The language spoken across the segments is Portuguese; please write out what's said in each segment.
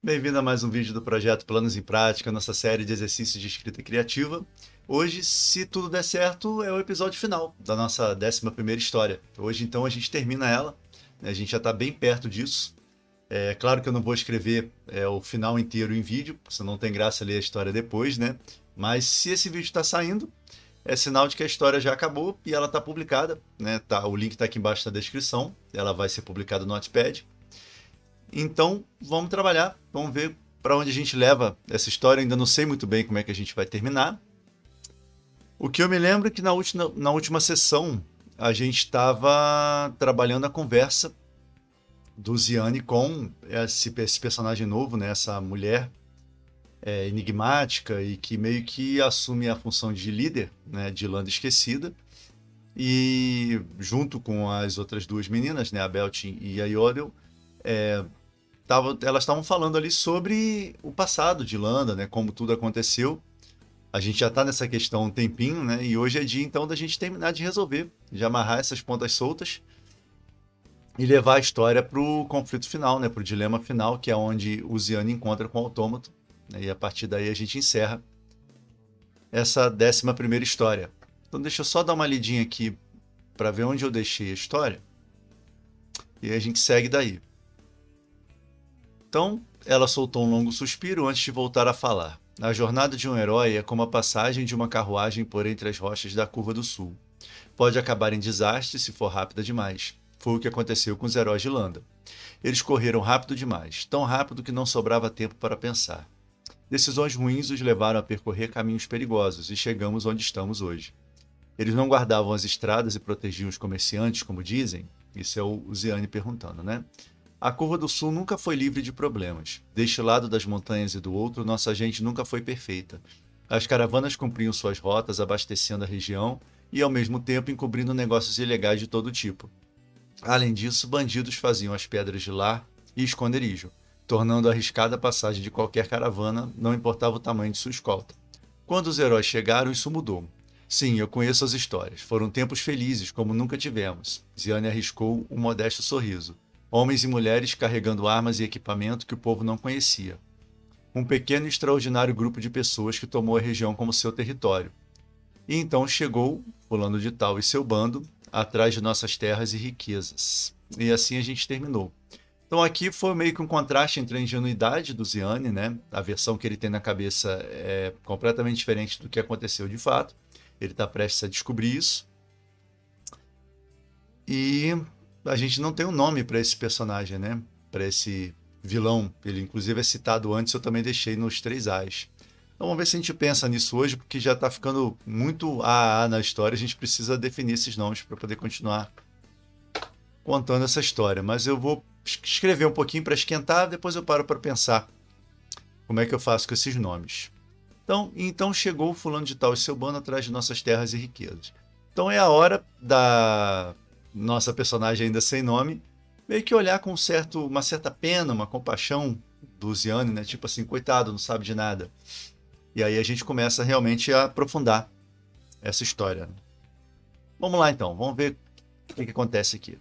Bem-vindo a mais um vídeo do projeto Planos em Prática, nossa série de exercícios de escrita criativa. Hoje, se tudo der certo, é o episódio final da nossa 11ª história. Hoje, então, a gente termina ela, né? A gente já está bem perto disso. É claro que eu não vou escrever o final inteiro em vídeo, porque senão não tem graça ler a história depois, né? Mas se esse vídeo está saindo, é sinal de que a história já acabou e ela está publicada, né? Tá, o link está aqui embaixo na descrição, ela vai ser publicada no Notepad. Então, vamos trabalhar, vamos ver para onde a gente leva essa história. Eu ainda não sei muito bem como é que a gente vai terminar. O que eu me lembro é que na última sessão a gente estava trabalhando a conversa do Ziane com esse personagem novo, né? Essa mulher enigmática e que meio que assume a função de líder, né? De Landa Esquecida. E junto com as outras duas meninas, né? A Beltin e a Yodel, elas estavam falando ali sobre o passado de Landa, né? Como tudo aconteceu. A gente já está nessa questão há um tempinho, né? E hoje é dia então da gente terminar de resolver, de amarrar essas pontas soltas e levar a história para o conflito final, né? Para o dilema final, que é onde o Ziane encontra com o autômato, né? E a partir daí a gente encerra essa 11ª história. Então deixa eu só dar uma lidinha aqui para ver onde eu deixei a história e aí a gente segue daí. Então, ela soltou um longo suspiro antes de voltar a falar. A jornada de um herói é como a passagem de uma carruagem por entre as rochas da Curva do Sul. Pode acabar em desastre se for rápida demais. Foi o que aconteceu com os heróis de Landa. Eles correram rápido demais, tão rápido que não sobrava tempo para pensar. Decisões ruins os levaram a percorrer caminhos perigosos e chegamos onde estamos hoje. Eles não guardavam as estradas e protegiam os comerciantes, como dizem? Isso é o Ziane perguntando, né? A Curva do Sul nunca foi livre de problemas. Deste lado das montanhas e do outro, nossa gente nunca foi perfeita. As caravanas cumpriam suas rotas, abastecendo a região e, ao mesmo tempo, encobrindo negócios ilegais de todo tipo. Além disso, bandidos faziam as pedras de lar e esconderijo, tornando arriscada a passagem de qualquer caravana, não importava o tamanho de sua escolta. Quando os heróis chegaram, isso mudou. Sim, eu conheço as histórias. Foram tempos felizes, como nunca tivemos. Ziane arriscou um modesto sorriso. Homens e mulheres carregando armas e equipamento que o povo não conhecia. Um pequeno e extraordinário grupo de pessoas que tomou a região como seu território. E então chegou, fulano de tal e seu bando, atrás de nossas terras e riquezas. E assim a gente terminou. Então aqui foi meio que um contraste entre a ingenuidade do Ziane, né? A versão que ele tem na cabeça é completamente diferente do que aconteceu de fato. Ele está prestes a descobrir isso. E a gente não tem um nome para esse personagem, né? Para esse vilão. Ele inclusive é citado antes, eu também deixei nos 3 As. Então vamos ver se a gente pensa nisso hoje, porque já está ficando muito A na história. A gente precisa definir esses nomes para poder continuar contando essa história. Mas eu vou escrever um pouquinho para esquentar, depois eu paro para pensar como é que eu faço com esses nomes. Então chegou o fulano de tal e seu bando atrás de nossas terras e riquezas. Então é a hora da nossa personagem ainda sem nome meio que olhar com uma certa pena, uma compaixão do Ziane, né? Tipo assim, coitado, não sabe de nada. E aí a gente começa realmente a aprofundar essa história. Vamos lá então, vamos ver o que acontece aqui.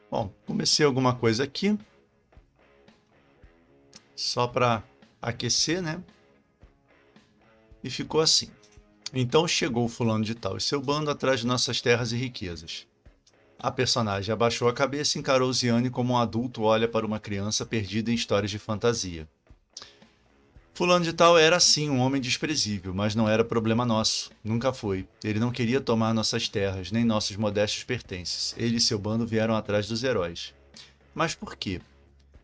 Bom, comecei alguma coisa aqui, só para aquecer, né? E ficou assim. Então chegou o fulano de tal e seu bando atrás de nossas terras e riquezas. A personagem abaixou a cabeça e encarou Ziane como um adulto olha para uma criança perdida em histórias de fantasia. Fulano de tal era sim um homem desprezível, mas não era problema nosso. Nunca foi. Ele não queria tomar nossas terras, nem nossos modestos pertences. Ele e seu bando vieram atrás dos heróis. Mas por quê?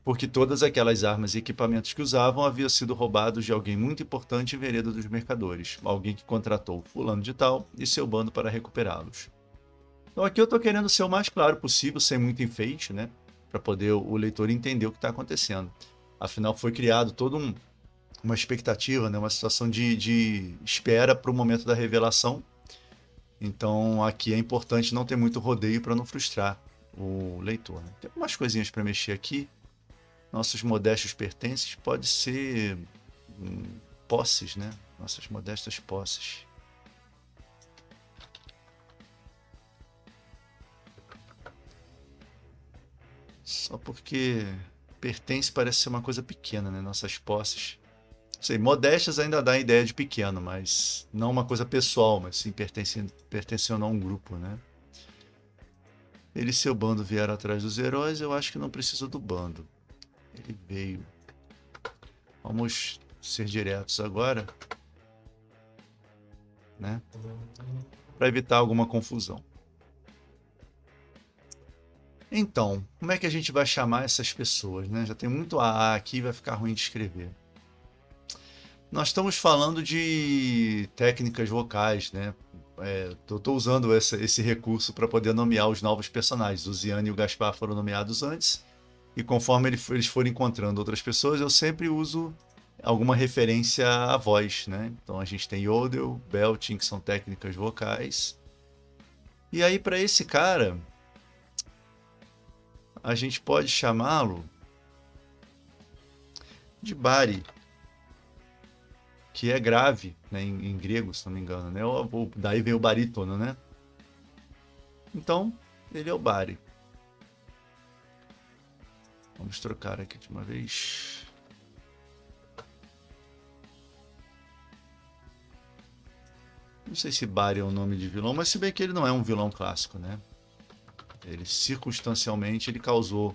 Porque todas aquelas armas e equipamentos que usavam haviam sido roubados de alguém muito importante em Vereda dos Mercadores, alguém que contratou fulano de tal e seu bando para recuperá-los. Então aqui eu estou querendo ser o mais claro possível, sem muito enfeite, né? Para poder o leitor entender o que está acontecendo. Afinal, foi criado uma expectativa, né? Uma situação de espera para o momento da revelação. Então aqui é importante não ter muito rodeio para não frustrar o leitor. Né? Tem algumas coisinhas para mexer aqui. Nossos modestos pertences pode ser posses, né? Nossas modestas posses. Só porque pertence parece ser uma coisa pequena, né? Nossas posses. Não sei, modestas ainda dá a ideia de pequeno, mas não uma coisa pessoal, mas sim pertencendo a um grupo, né? Ele e seu bando vieram atrás dos heróis, eu acho que não precisa do bando. Ele veio. Vamos ser diretos agora, né? Para evitar alguma confusão. Então, como é que a gente vai chamar essas pessoas, né? Já tem muito AA aqui, vai ficar ruim de escrever. Nós estamos falando de técnicas vocais, né? Estou usando esse recurso para poder nomear os novos personagens. O Ziane e o Gaspar foram nomeados antes, e conforme eles forem encontrando outras pessoas, eu sempre uso alguma referência à voz, né? Então a gente tem Yodel, Belting, que são técnicas vocais. E aí para esse cara, a gente pode chamá-lo de Bari, que é grave, né, em grego, se não me engano, né? Daí vem o barítono, né? Então, ele é o Bari. Vamos trocar aqui de uma vez. Não sei se Bari é o nome de vilão, mas se bem que ele não é um vilão clássico, né? Ele, circunstancialmente, ele causou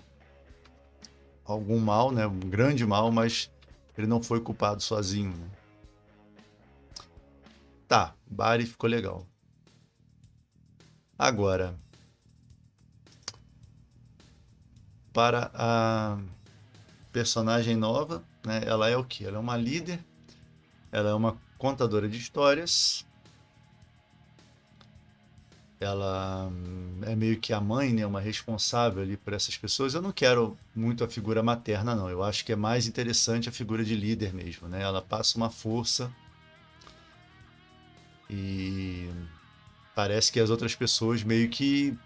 algum mal, né? Um grande mal, mas ele não foi culpado sozinho, né? Tá, Bari ficou legal. Agora, para a personagem nova, né? Ela é o quê? Ela é uma líder, ela é uma contadora de histórias, ela é meio que a mãe, né? Uma responsável ali por essas pessoas. Eu não quero muito a figura materna, não. Eu acho que é mais interessante a figura de líder mesmo, né? Ela passa uma força e parece que as outras pessoas meio que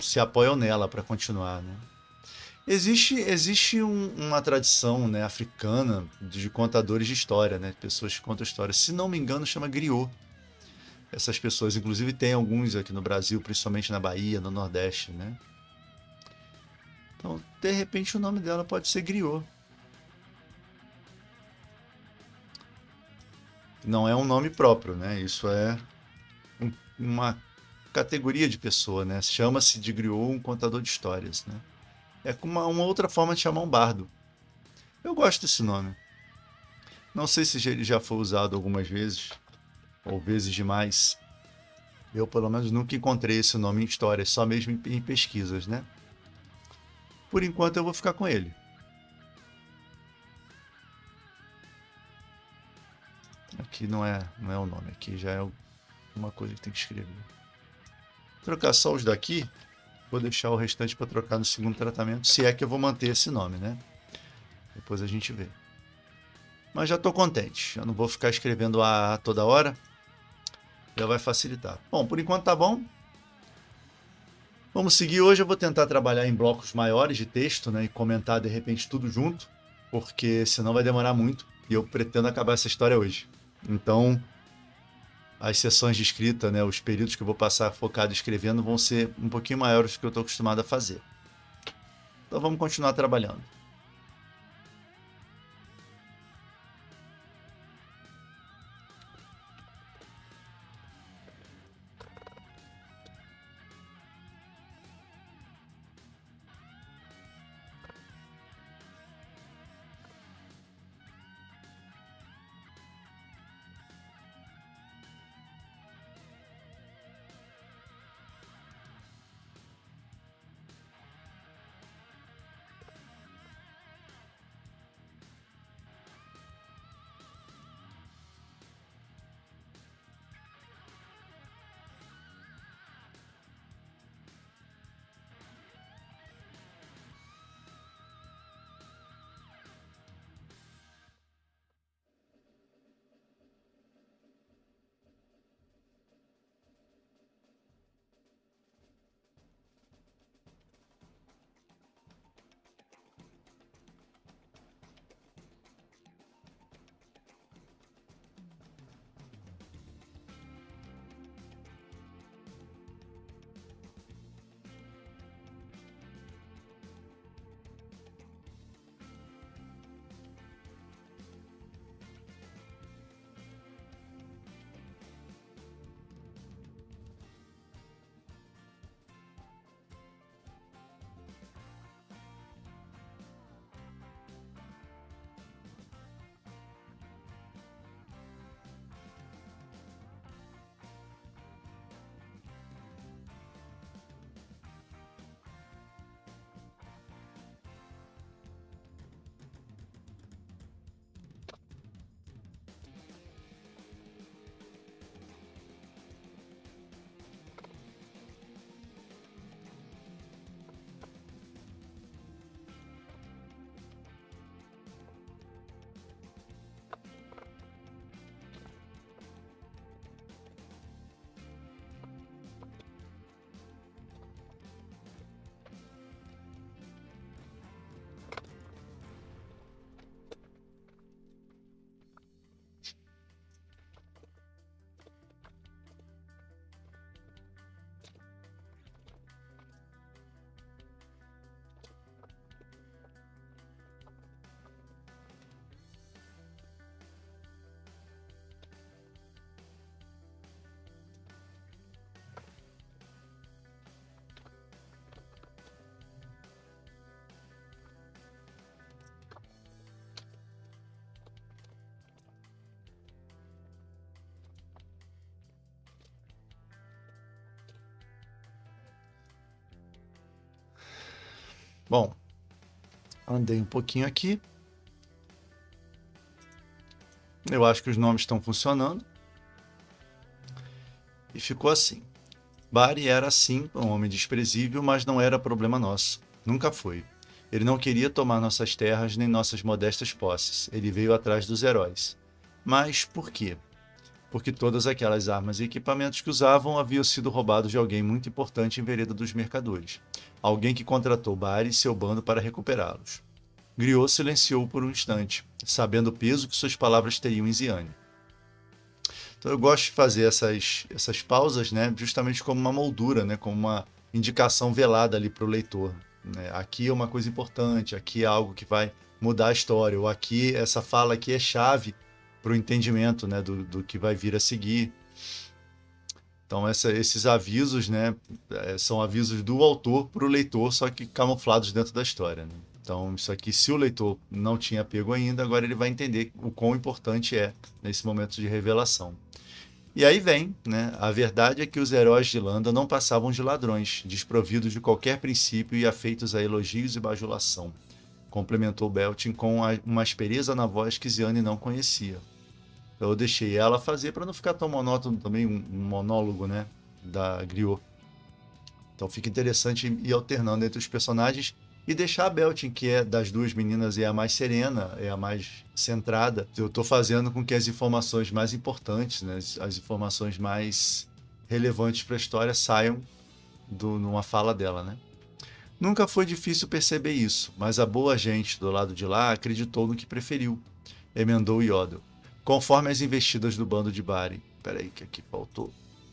se apoiam nela para continuar, né? Existe uma tradição, né, africana de contadores de história, né? Pessoas que contam histórias. Se não me engano, chama griot. Essas pessoas, inclusive, tem alguns aqui no Brasil, principalmente na Bahia, no Nordeste, né? Então, de repente, o nome dela pode ser griot. Não é um nome próprio, né? Isso é uma categoria de pessoa, né? Chama-se de griot um contador de histórias, né? É uma outra forma de chamar um bardo. Eu gosto desse nome. Não sei se ele já foi usado algumas vezes, ou vezes demais. Eu, pelo menos, nunca encontrei esse nome em histórias, só mesmo em pesquisas, né? Por enquanto, eu vou ficar com ele. Aqui não é o nome, aqui já é uma coisa que tem que escrever. Vou trocar só os daqui, vou deixar o restante para trocar no segundo tratamento, se é que eu vou manter esse nome, né? Depois a gente vê. Mas já estou contente, eu não vou ficar escrevendo a toda hora, já vai facilitar. Bom, por enquanto tá bom. Vamos seguir. Hoje eu vou tentar trabalhar em blocos maiores de texto, né, e comentar de repente tudo junto, porque senão vai demorar muito e eu pretendo acabar essa história hoje. Então, as sessões de escrita, né, os períodos que eu vou passar focado escrevendo vão ser um pouquinho maiores do que eu estou acostumado a fazer. Então vamos continuar trabalhando. Bom, andei um pouquinho aqui. Eu acho que os nomes estão funcionando. E ficou assim. Bari era sim um homem desprezível, mas não era problema nosso. Nunca foi. Ele não queria tomar nossas terras nem nossas modestas posses. Ele veio atrás dos heróis. Mas por quê? Porque todas aquelas armas e equipamentos que usavam haviam sido roubados de alguém muito importante em Vereda dos Mercadores. Alguém que contratou Bari e seu bando para recuperá-los. Griot silenciou por um instante, sabendo o peso que suas palavras teriam em Ziane. Então eu gosto de fazer essas pausas, né, justamente como uma moldura, né, como uma indicação velada ali para o leitor. Né? Aqui é uma coisa importante, aqui é algo que vai mudar a história, ou aqui, essa fala aqui é chave para o entendimento, né, do que vai vir a seguir. Então esses avisos, né, são avisos do autor para o leitor, só que camuflados dentro da história. Né? Então isso aqui, se o leitor não tinha pego ainda, agora ele vai entender o quão importante é nesse momento de revelação. E aí vem, né? A verdade é que os heróis de Landa não passavam de ladrões, desprovidos de qualquer princípio e afeitos a elogios e bajulação. Complementou Beltin com uma aspereza na voz que Ziane não conhecia. Eu deixei ela fazer para não ficar tão monótono também, um monólogo, né? Da Griot. Então fica interessante ir alternando entre os personagens e deixar a Beltin, que é das duas meninas, é a mais serena, é a mais centrada. Eu estou fazendo com que as informações mais importantes, né, as informações mais relevantes para a história saiam numa fala dela. Né? Nunca foi difícil perceber isso, mas a boa gente do lado de lá acreditou no que preferiu, emendou Yodel. Conforme as investidas do bando de Bari. Peraí, que aqui faltou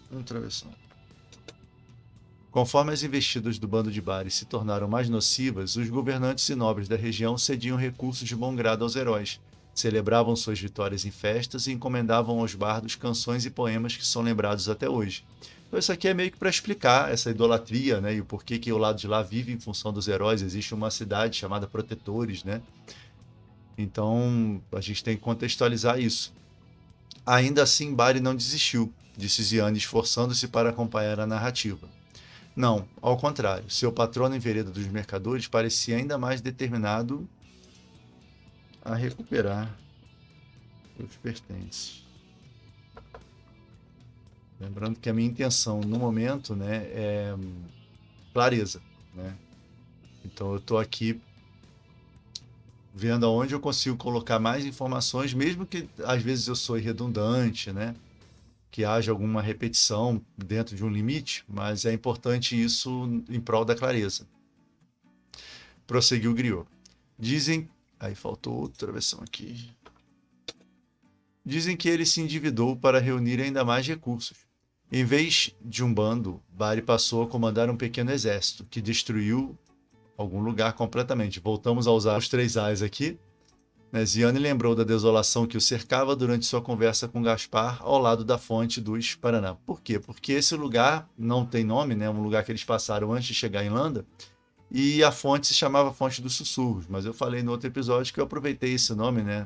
um travessão. Conforme as investidas do bando de Bari se tornaram mais nocivas, os governantes e nobres da região cediam recursos de bom grado aos heróis, celebravam suas vitórias em festas e encomendavam aos bardos canções e poemas que são lembrados até hoje. Então isso aqui é meio que para explicar essa idolatria, né, e o porquê que o lado de lá vive em função dos heróis. Existe uma cidade chamada Protetores, né? Então a gente tem que contextualizar isso. Ainda assim, Bari não desistiu, disse Ziane, esforçando-se para acompanhar a narrativa. Não, ao contrário, seu patrono em Vereda dos Mercadores parecia ainda mais determinado a recuperar os pertences. Lembrando que a minha intenção no momento, né, é clareza. Né? Então eu estou aqui vendo aonde eu consigo colocar mais informações, mesmo que às vezes eu sou redundante, né? Que haja alguma repetição dentro de um limite, mas é importante isso em prol da clareza. Prosseguiu Griot. Dizem... Aí faltou outra versão aqui. Dizem que ele se endividou para reunir ainda mais recursos. Em vez de um bando, Bari passou a comandar um pequeno exército, que destruiu algum lugar completamente. Voltamos a usar os 3 As aqui. Ziane lembrou da desolação que o cercava durante sua conversa com Gaspar ao lado da fonte dos Paraná. Por quê? Porque esse lugar não tem nome, né? Um lugar que eles passaram antes de chegar em Landa, e a fonte se chamava Fonte dos Sussurros. Mas eu falei no outro episódio que eu aproveitei esse nome, né?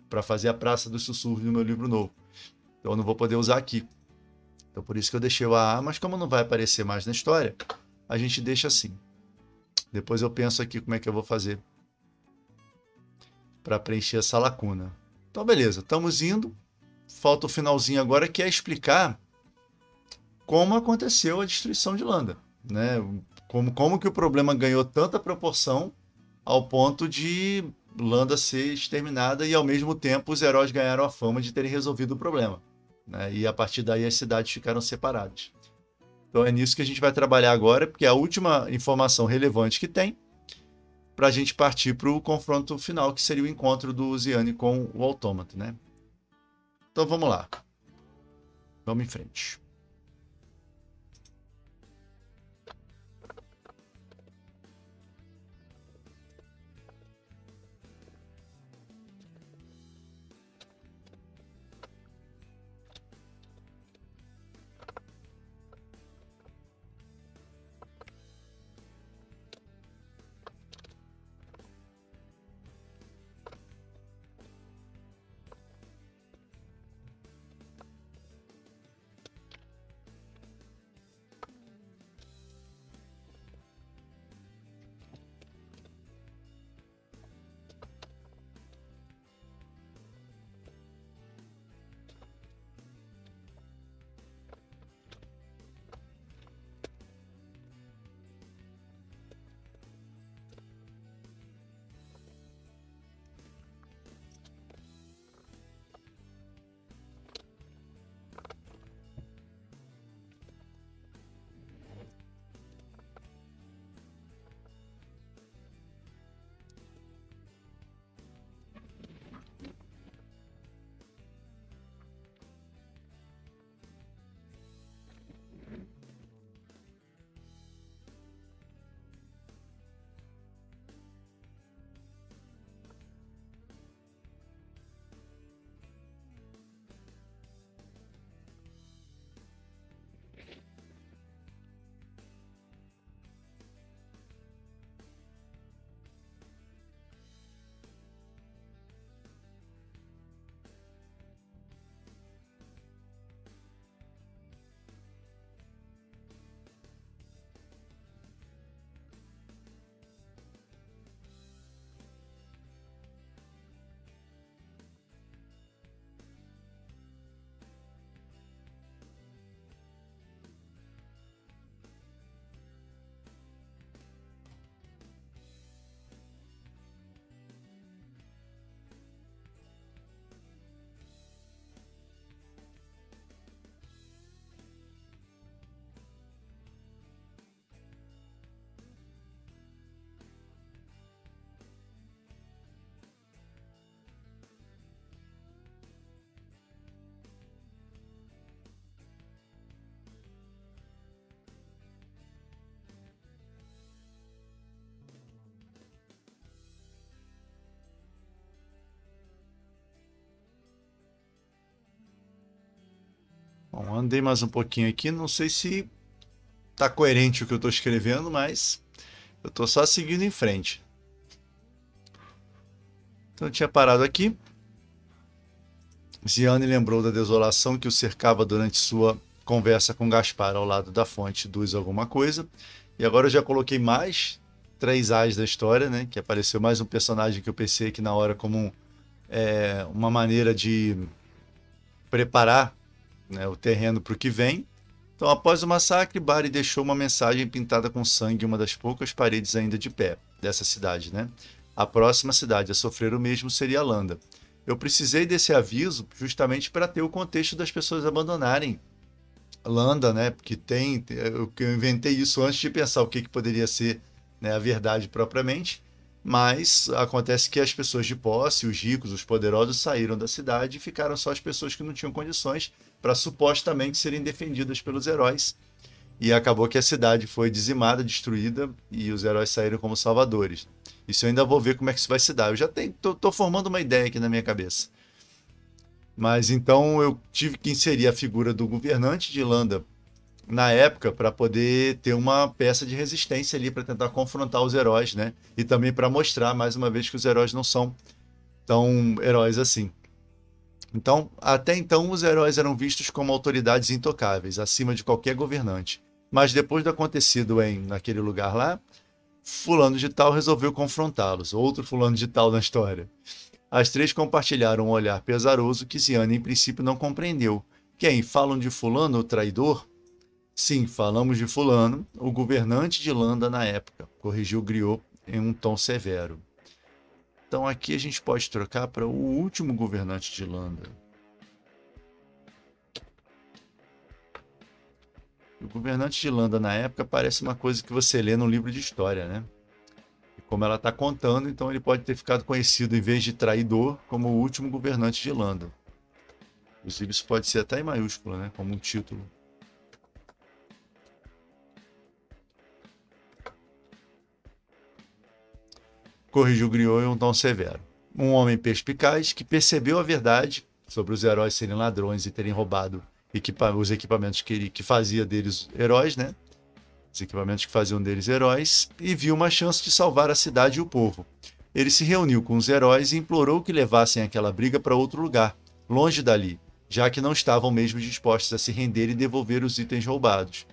Para fazer a Praça dos Sussurros no meu livro novo. Então eu não vou poder usar aqui. Então por isso que eu deixei o AA, mas como não vai aparecer mais na história, a gente deixa assim. Depois eu penso aqui como é que eu vou fazer para preencher essa lacuna. Então, beleza, estamos indo. Falta o finalzinho agora, que é explicar como aconteceu a destruição de Landa. Né? Como que o problema ganhou tanta proporção ao ponto de Landa ser exterminada e, ao mesmo tempo, os heróis ganharam a fama de terem resolvido o problema. Né? E, a partir daí, as cidades ficaram separadas. Então, é nisso que a gente vai trabalhar agora, porque é a última informação relevante que tem, para a gente partir para o confronto final, que seria o encontro do Ziane com o autômato, né? Então vamos lá. Vamos em frente. Bom, andei mais um pouquinho aqui, não sei se tá coerente o que eu estou escrevendo, mas eu estou só seguindo em frente. Então eu tinha parado aqui. Ziane lembrou da desolação que o cercava durante sua conversa com Gaspar ao lado da fonte dos alguma coisa. E agora eu já coloquei mais 3 As da história, né? Que apareceu mais um personagem que eu pensei aqui na hora como uma maneira de preparar, né, o terreno para o que vem. Então, após o massacre, Bari deixou uma mensagem pintada com sangue em uma das poucas paredes ainda de pé dessa cidade, né? A próxima cidade a sofrer o mesmo seria Landa. Eu precisei desse aviso justamente para ter o contexto das pessoas abandonarem Landa, né? Porque eu inventei isso antes de pensar o que poderia ser, né, a verdade propriamente. Mas acontece que as pessoas de posse, os ricos, os poderosos saíram da cidade e ficaram só as pessoas que não tinham condições para supostamente serem defendidas pelos heróis. E acabou que a cidade foi dizimada, destruída e os heróis saíram como salvadores. Isso eu ainda vou ver como é que isso vai se dar. Eu já tô formando uma ideia aqui na minha cabeça. Mas então eu tive que inserir a figura do governante de Landa na época para poder ter uma peça de resistência ali para tentar confrontar os heróis, né? E também para mostrar mais uma vez que os heróis não são tão heróis assim. Então, até então, os heróis eram vistos como autoridades intocáveis, acima de qualquer governante. Mas depois do acontecido naquele lugar lá, fulano de tal resolveu confrontá-los, outro fulano de tal na história. As três compartilharam um olhar pesaroso que Ziane, em princípio, não compreendeu. Quem? Falam de fulano, o traidor? Sim, falamos de fulano, o governante de Landa na época, corrigiu Griot em um tom severo. Então aqui a gente pode trocar para o último governante de Landa. O governante de Landa na época parece uma coisa que você lê num livro de história, né? E como ela está contando, então ele pode ter ficado conhecido, em vez de traidor, como o último governante de Landa. Inclusive isso pode ser até em maiúsculo, né? Como um título. Corrigiu Griot em um tom severo. Um homem perspicaz que percebeu a verdade sobre os heróis serem ladrões e terem roubado os equipamentos que fazia deles heróis, né? Os equipamentos que faziam deles heróis, e viu uma chance de salvar a cidade e o povo. Ele se reuniu com os heróis e implorou que levassem aquela briga para outro lugar, longe dali, já que não estavam mesmo dispostos a se render e devolver os itens roubados.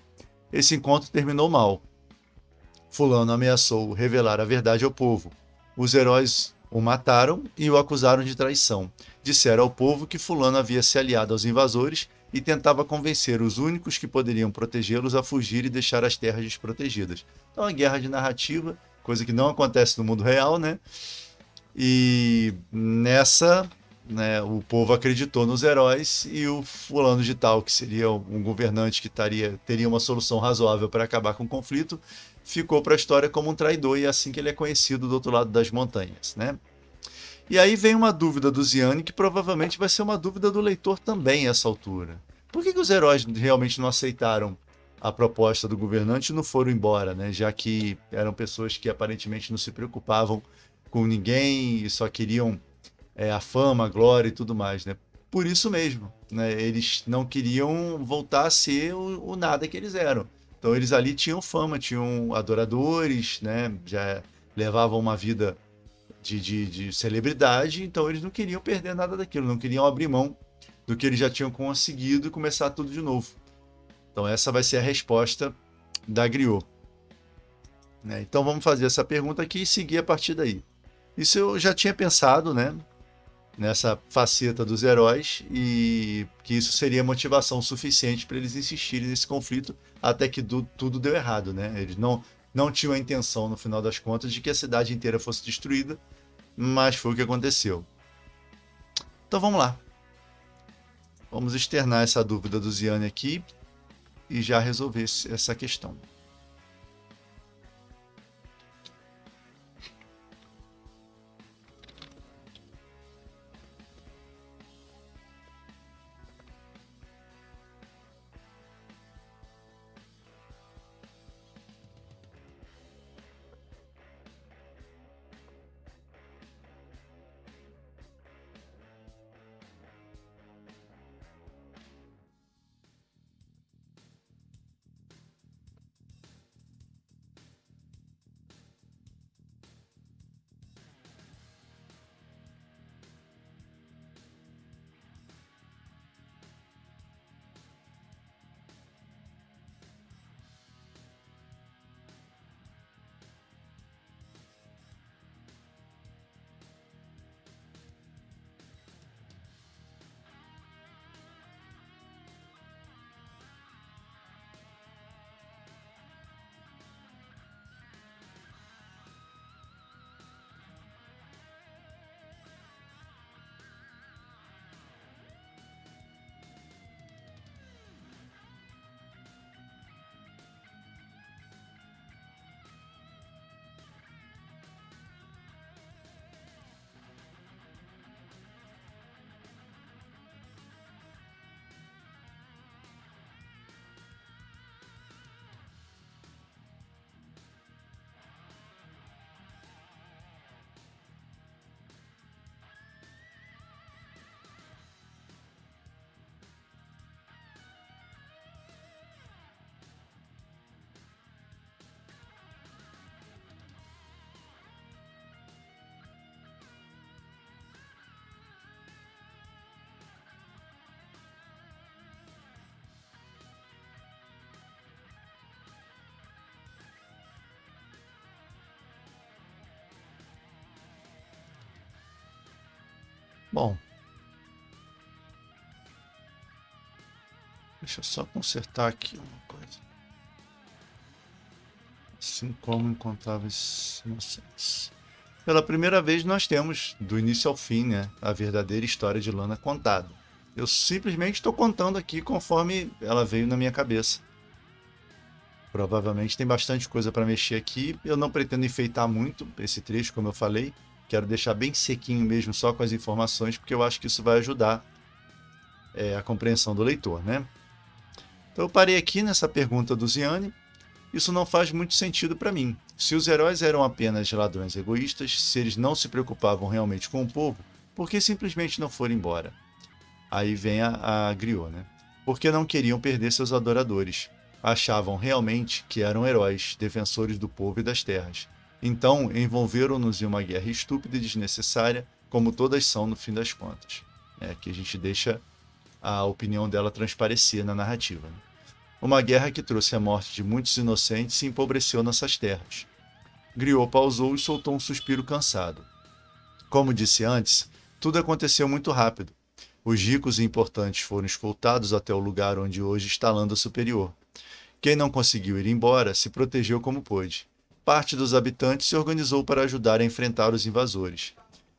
Esse encontro terminou mal. Fulano ameaçou revelar a verdade ao povo. Os heróis o mataram e o acusaram de traição. Disseram ao povo que Fulano havia se aliado aos invasores e tentava convencer os únicos que poderiam protegê-los a fugir e deixar as terras desprotegidas. Então, uma guerra de narrativa, coisa que não acontece no mundo real, né? E nessa, né, o povo acreditou nos heróis e o fulano de tal, que seria um governante que teria uma solução razoável para acabar com o conflito, ficou para a história como um traidor e é assim que ele é conhecido do outro lado das montanhas, né? E aí vem uma dúvida do Ziane, que provavelmente vai ser uma dúvida do leitor também a essa altura. Por que os heróis realmente não aceitaram a proposta do governante e não foram embora, né? Já que eram pessoas que aparentemente não se preocupavam com ninguém e só queriam a fama, a glória e tudo mais, né? Por isso mesmo, né? Eles não queriam voltar a ser o nada que eles eram. Então eles ali tinham fama, tinham adoradores, né? Já levavam uma vida de celebridade, então eles não queriam perder nada daquilo, não queriam abrir mão do que eles já tinham conseguido e começar tudo de novo. Então essa vai ser a resposta da Griot, né? Então vamos fazer essa pergunta aqui e seguir a partir daí. Isso eu já tinha pensado, né? Nessa faceta dos heróis e que isso seria motivação suficiente para eles insistirem nesse conflito até que tudo deu errado, né? Eles não tinham a intenção, no final das contas, de que a cidade inteira fosse destruída, mas foi o que aconteceu. Então vamos lá. Vamos externar essa dúvida do Ziane aqui e já resolver essa questão. Bom, deixa eu só consertar aqui uma coisa. Assim como incontáveis inocentes. Pela primeira vez nós temos, do início ao fim, né, a verdadeira história de Lana contada. Eu simplesmente estou contando aqui conforme ela veio na minha cabeça. Provavelmente tem bastante coisa para mexer aqui. Eu não pretendo enfeitar muito esse trecho, como eu falei. Quero deixar bem sequinho mesmo, só com as informações, porque eu acho que isso vai ajudar a compreensão do leitor, né? Então eu parei aqui nessa pergunta do Ziane. Isso não faz muito sentido para mim. Se os heróis eram apenas ladrões egoístas, se eles não se preocupavam realmente com o povo, por que simplesmente não foram embora? Aí vem a Griot, né? Porque não queriam perder seus adoradores. Achavam realmente que eram heróis, defensores do povo e das terras. Então, envolveram-nos em uma guerra estúpida e desnecessária, como todas são no fim das contas. Aqui a gente deixa a opinião dela transparecer na narrativa. Né? Uma guerra que trouxe a morte de muitos inocentes e empobreceu nossas terras. Griot pausou e soltou um suspiro cansado. Como disse antes, tudo aconteceu muito rápido. Os ricos e importantes foram escoltados até o lugar onde hoje está Landa Superior. Quem não conseguiu ir embora se protegeu como pôde. Parte dos habitantes se organizou para ajudar a enfrentar os invasores.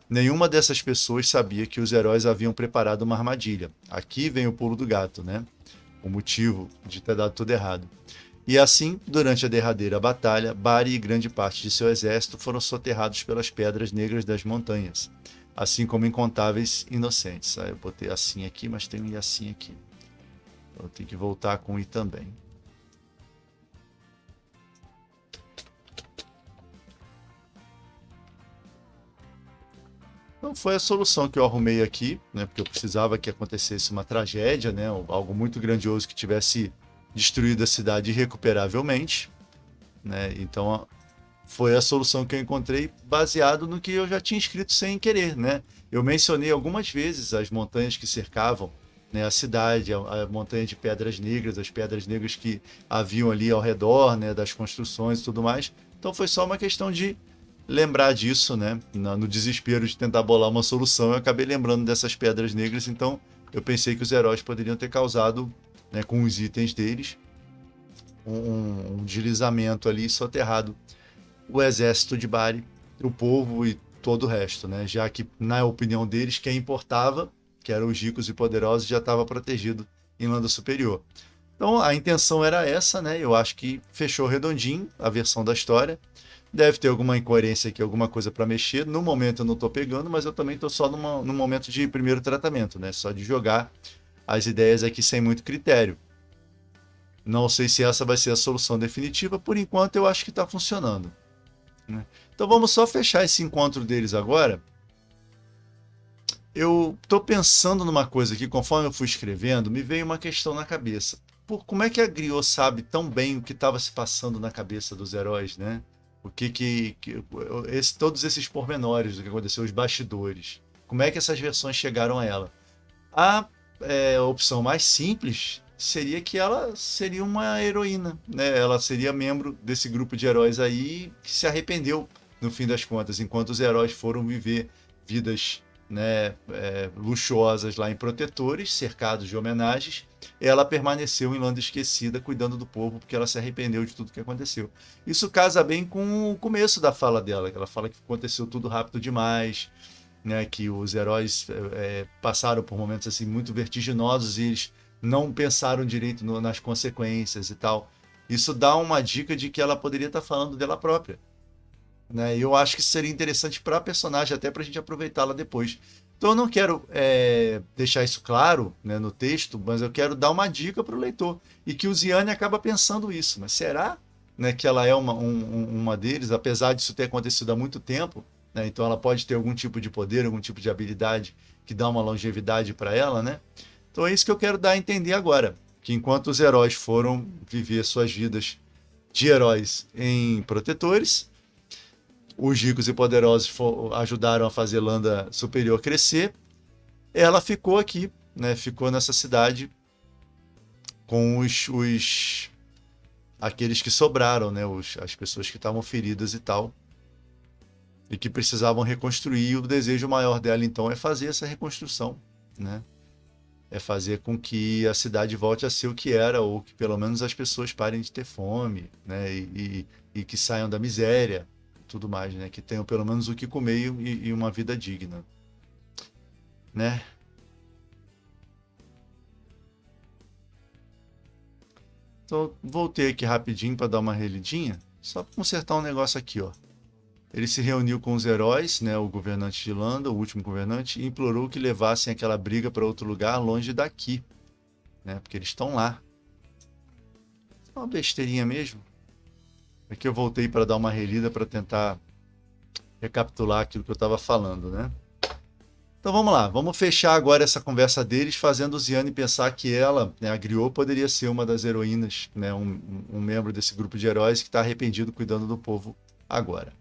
Nenhuma dessas pessoas sabia que os heróis haviam preparado uma armadilha. Aqui vem o pulo do gato, né? O motivo de ter dado tudo errado. E assim, durante a derradeira batalha, Bari e grande parte de seu exército foram soterrados pelas pedras negras das montanhas, assim como incontáveis inocentes. Eu botei assim aqui, mas tem um i assim aqui. Eu tenho que voltar com i também. Então foi a solução que eu arrumei aqui, né? Porque eu precisava que acontecesse uma tragédia, né? Algo muito grandioso que tivesse destruído a cidade irrecuperavelmente, né? Então foi a solução que eu encontrei baseado no que eu já tinha escrito sem querer, né? Eu mencionei algumas vezes as montanhas que cercavam, né, a cidade, a montanha de pedras negras, as pedras negras que haviam ali ao redor, né, das construções e tudo mais. Então foi só uma questão de lembrar disso, né? No desespero de tentar bolar uma solução, eu acabei lembrando dessas pedras negras, então eu pensei que os heróis poderiam ter causado, né, com os itens deles, um deslizamento ali soterrado o exército de Bari, o povo e todo o resto, né? Já que, na opinião deles, quem importava, que eram os ricos e poderosos, já estava protegido em Landa Superior. Então a intenção era essa, né? Eu acho que fechou redondinho a versão da história. Deve ter alguma incoerência aqui, alguma coisa para mexer. No momento eu não estou pegando, mas eu também estou só num momento de primeiro tratamento, né? Só de jogar as ideias aqui sem muito critério. Não sei se essa vai ser a solução definitiva, por enquanto eu acho que está funcionando. Então vamos só fechar esse encontro deles agora. Eu estou pensando numa coisa aqui, conforme eu fui escrevendo, me veio uma questão na cabeça. Como é que a Griot sabe tão bem o que estava se passando na cabeça dos heróis, né? O todos esses pormenores do que aconteceu, os bastidores. Como é que essas versões chegaram a ela? A opção mais simples seria que ela seria uma heroína, né? Ela seria membro desse grupo de heróis aí que se arrependeu no fim das contas, enquanto os heróis foram viver vidas, né, luxuosas lá em Protetores, cercados de homenagens. Ela permaneceu em Landa Esquecida, cuidando do povo, porque ela se arrependeu de tudo que aconteceu. Isso casa bem com o começo da fala dela, que ela fala que aconteceu tudo rápido demais, né, que os heróis passaram por momentos assim muito vertiginosos e eles não pensaram direito nas consequências e tal. Isso dá uma dica de que ela poderia estar falando dela própria, né? E eu acho que seria interessante para a personagem, até para a gente aproveitá-la depois. Então eu não quero deixar isso claro, né, no texto, mas eu quero dar uma dica para o leitor. E que o Ziane acaba pensando isso. Mas será, né, que ela é uma deles, apesar disso ter acontecido há muito tempo, né? Então ela pode ter algum tipo de poder, algum tipo de habilidade que dá uma longevidade para ela, né? Então é isso que eu quero dar a entender agora. Que enquanto os heróis foram viver suas vidas de heróis em Protetores, os ricos e poderosos ajudaram a fazer Landa Superior crescer, ela ficou aqui, né? Ficou nessa cidade com aqueles que sobraram, né? As pessoas que estavam feridas e tal. e que precisavam reconstruir. E o desejo maior dela, então, é fazer essa reconstrução, né? É fazer com que a cidade volte a ser o que era, ou que pelo menos as pessoas parem de ter fome, né? E que saiam da miséria, tudo mais, né? Que tenham pelo menos o que comer e uma vida digna, né? Então, voltei aqui rapidinho para dar uma relidinha, só para consertar um negócio aqui, ó. Ele se reuniu com os heróis, né, o governante de Landa, o último governante, e implorou que levassem aquela briga para outro lugar longe daqui, né, porque eles estão lá. É uma besteirinha mesmo. Aqui eu voltei para dar uma relida para tentar recapitular aquilo que eu estava falando, né? Então vamos lá, vamos fechar agora essa conversa deles, fazendo Ziane pensar que ela, né, a Griot, poderia ser uma das heroínas, né, um membro desse grupo de heróis que está arrependido cuidando do povo agora.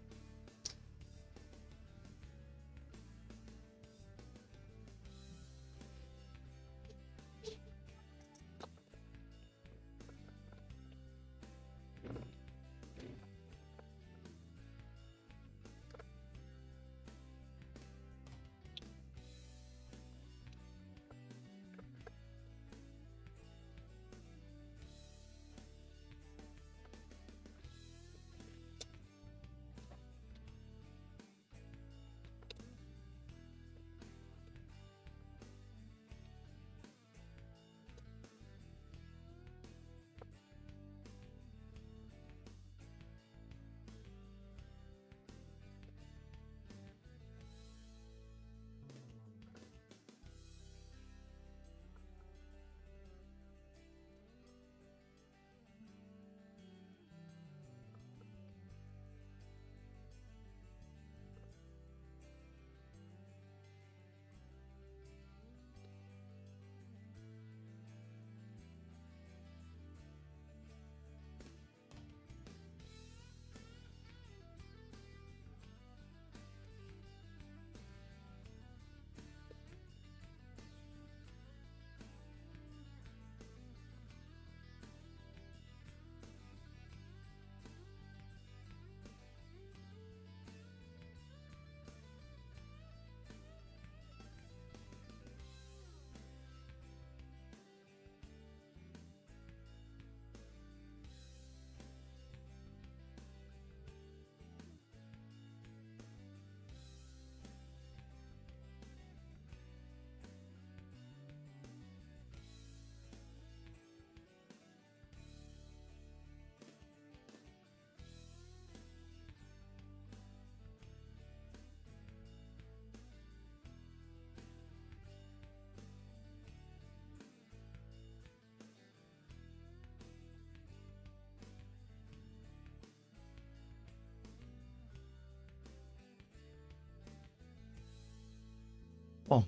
Bom,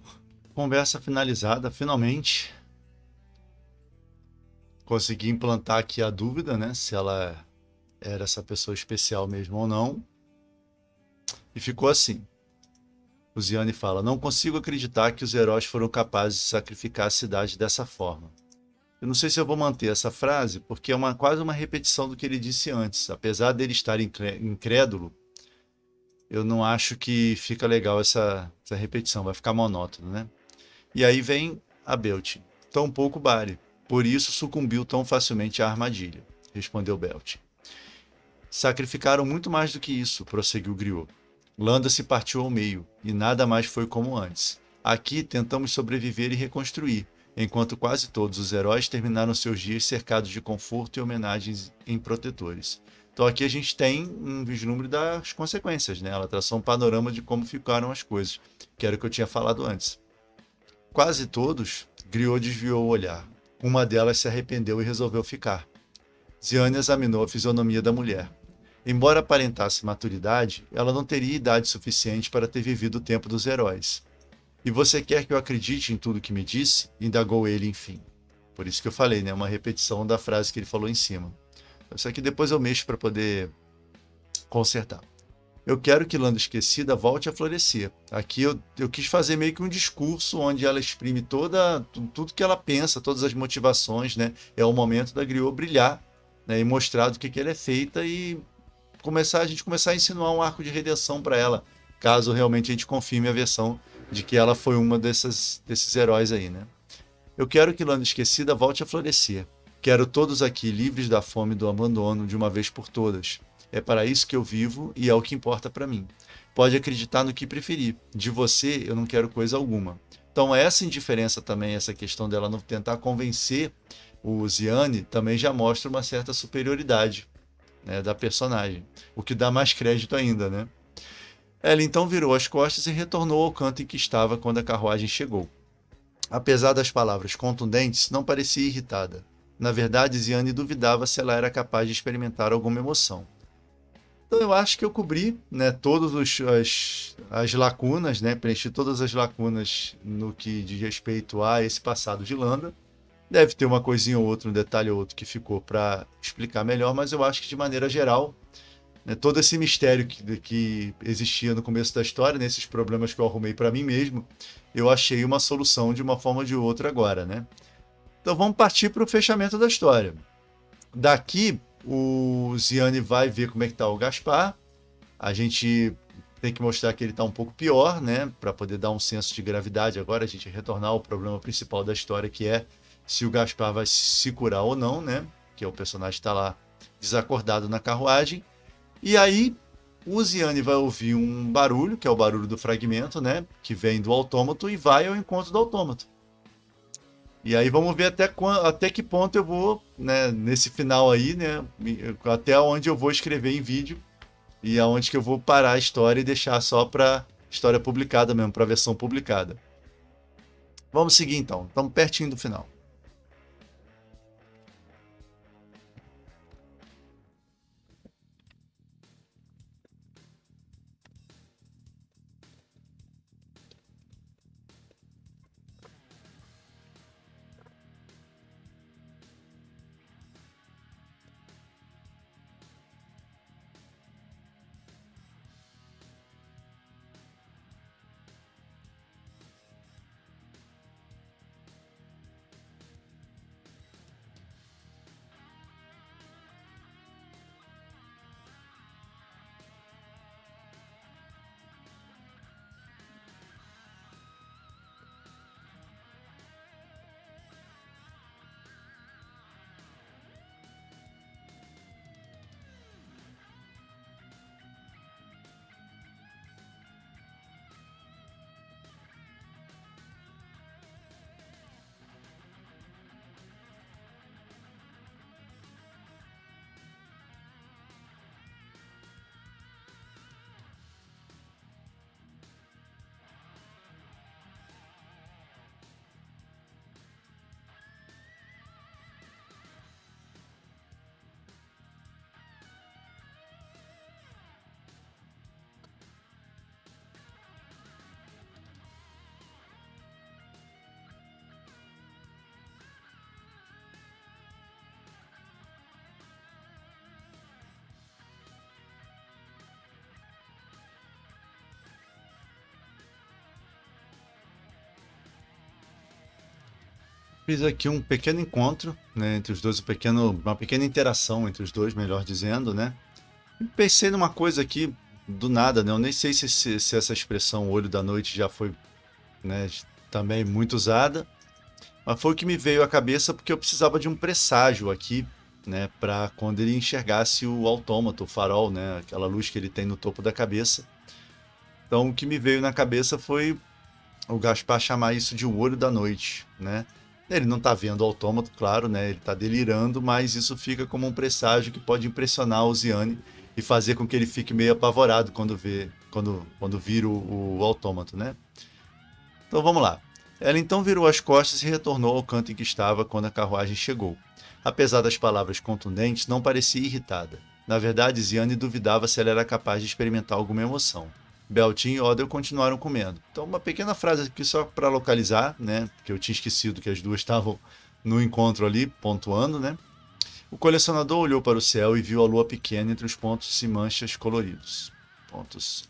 conversa finalizada, finalmente consegui implantar aqui a dúvida, né, se ela era essa pessoa especial mesmo ou não. E ficou assim. O Ziane fala: não consigo acreditar que os heróis foram capazes de sacrificar a cidade dessa forma. Eu não sei se eu vou manter essa frase, porque é quase uma repetição do que ele disse antes. Apesar dele estar incrédulo, eu não acho que fica legal essa repetição, vai ficar monótono, né? E aí vem a Belt. Tão pouco Bari, por isso sucumbiu tão facilmente à armadilha, respondeu Belt. Sacrificaram muito mais do que isso, prosseguiu Griot. Landa se partiu ao meio, e nada mais foi como antes. Aqui tentamos sobreviver e reconstruir, enquanto quase todos os heróis terminaram seus dias cercados de conforto e homenagens em protetores. Então aqui a gente tem um vislumbre das consequências, né? Ela traçou um panorama de como ficaram as coisas, que era o que eu tinha falado antes. Quase todos, Griot desviou o olhar. Uma delas se arrependeu e resolveu ficar. Ziane examinou a fisionomia da mulher. Embora aparentasse maturidade, ela não teria idade suficiente para ter vivido o tempo dos heróis. E você quer que eu acredite em tudo que me disse? Indagou ele, enfim. Por isso que eu falei, né? Uma repetição da frase que ele falou em cima. Isso aqui depois eu mexo para poder consertar. Eu quero que Landa Esquecida volte a florescer. Aqui eu quis fazer meio que um discurso onde ela exprime tudo que ela pensa, todas as motivações, né? É o momento da Griot brilhar, né? E mostrar do que ela é feita e a gente começar a insinuar um arco de redenção para ela, caso realmente a gente confirme a versão de que ela foi uma desses heróis aí, né? Eu quero que Landa Esquecida volte a florescer. Quero todos aqui livres da fome e do abandono de uma vez por todas. É para isso que eu vivo e é o que importa para mim. Pode acreditar no que preferir. De você eu não quero coisa alguma. Então essa indiferença também, essa questão dela não tentar convencer o Ziane, também já mostra uma certa superioridade, né, da personagem. O que dá mais crédito ainda, né? Ela então virou as costas e retornou ao canto em que estava quando a carruagem chegou. Apesar das palavras contundentes, não parecia irritada. Na verdade, Ziane duvidava se ela era capaz de experimentar alguma emoção. Então eu acho que eu cobri, né, todas as lacunas, né, preenchi todas as lacunas no que diz respeito a esse passado de Landa. Deve ter uma coisinha ou outra, um detalhe ou outro que ficou para explicar melhor, mas eu acho que de maneira geral, né, todo esse mistério que existia no começo da história, nesses problemas que eu arrumei para mim mesmo, eu achei uma solução de uma forma ou de outra agora, né? Então vamos partir para o fechamento da história. Daqui o Ziane vai ver como é que está o Gaspar. A gente tem que mostrar que ele está um pouco pior, né? Para poder dar um senso de gravidade agora, a gente retornar ao problema principal da história, que é se o Gaspar vai se curar ou não, né? Que é o personagem que está lá desacordado na carruagem. E aí o Ziane vai ouvir um barulho, que é o barulho do fragmento, né? Que vem do autômato e vai ao encontro do autômato. E aí vamos ver até que ponto eu vou, né, nesse final aí, né, até onde eu vou escrever em vídeo e aonde que eu vou parar a história e deixar só para história publicada mesmo, para a versão publicada. Vamos seguir então, estamos pertinho do final. Fiz aqui um pequeno encontro, né, entre os dois, uma pequena interação entre os dois, melhor dizendo, né? E pensei numa coisa aqui do nada, né? Eu nem sei se essa expressão olho da noite já foi, né, também muito usada, mas foi o que me veio à cabeça porque eu precisava de um presságio aqui, né, para quando ele enxergasse o autômato, o farol, né, aquela luz que ele tem no topo da cabeça. Então o que me veio na cabeça foi o Gaspar chamar isso de o olho da noite, né? Ele não está vendo o autômato, claro, né? Ele está delirando, mas isso fica como um presságio que pode impressionar o Ziane e fazer com que ele fique meio apavorado quando vira o autômato, né? Então vamos lá. Ela então virou as costas e retornou ao canto em que estava quando a carruagem chegou. Apesar das palavras contundentes, não parecia irritada. Na verdade, Ziane duvidava se ela era capaz de experimentar alguma emoção. Beltin e Odell continuaram comendo. Então, uma pequena frase aqui só para localizar, né? Porque eu tinha esquecido que as duas estavam no encontro ali, pontuando, né? O colecionador olhou para o céu e viu a lua pequena entre os pontos e manchas coloridos. Pontos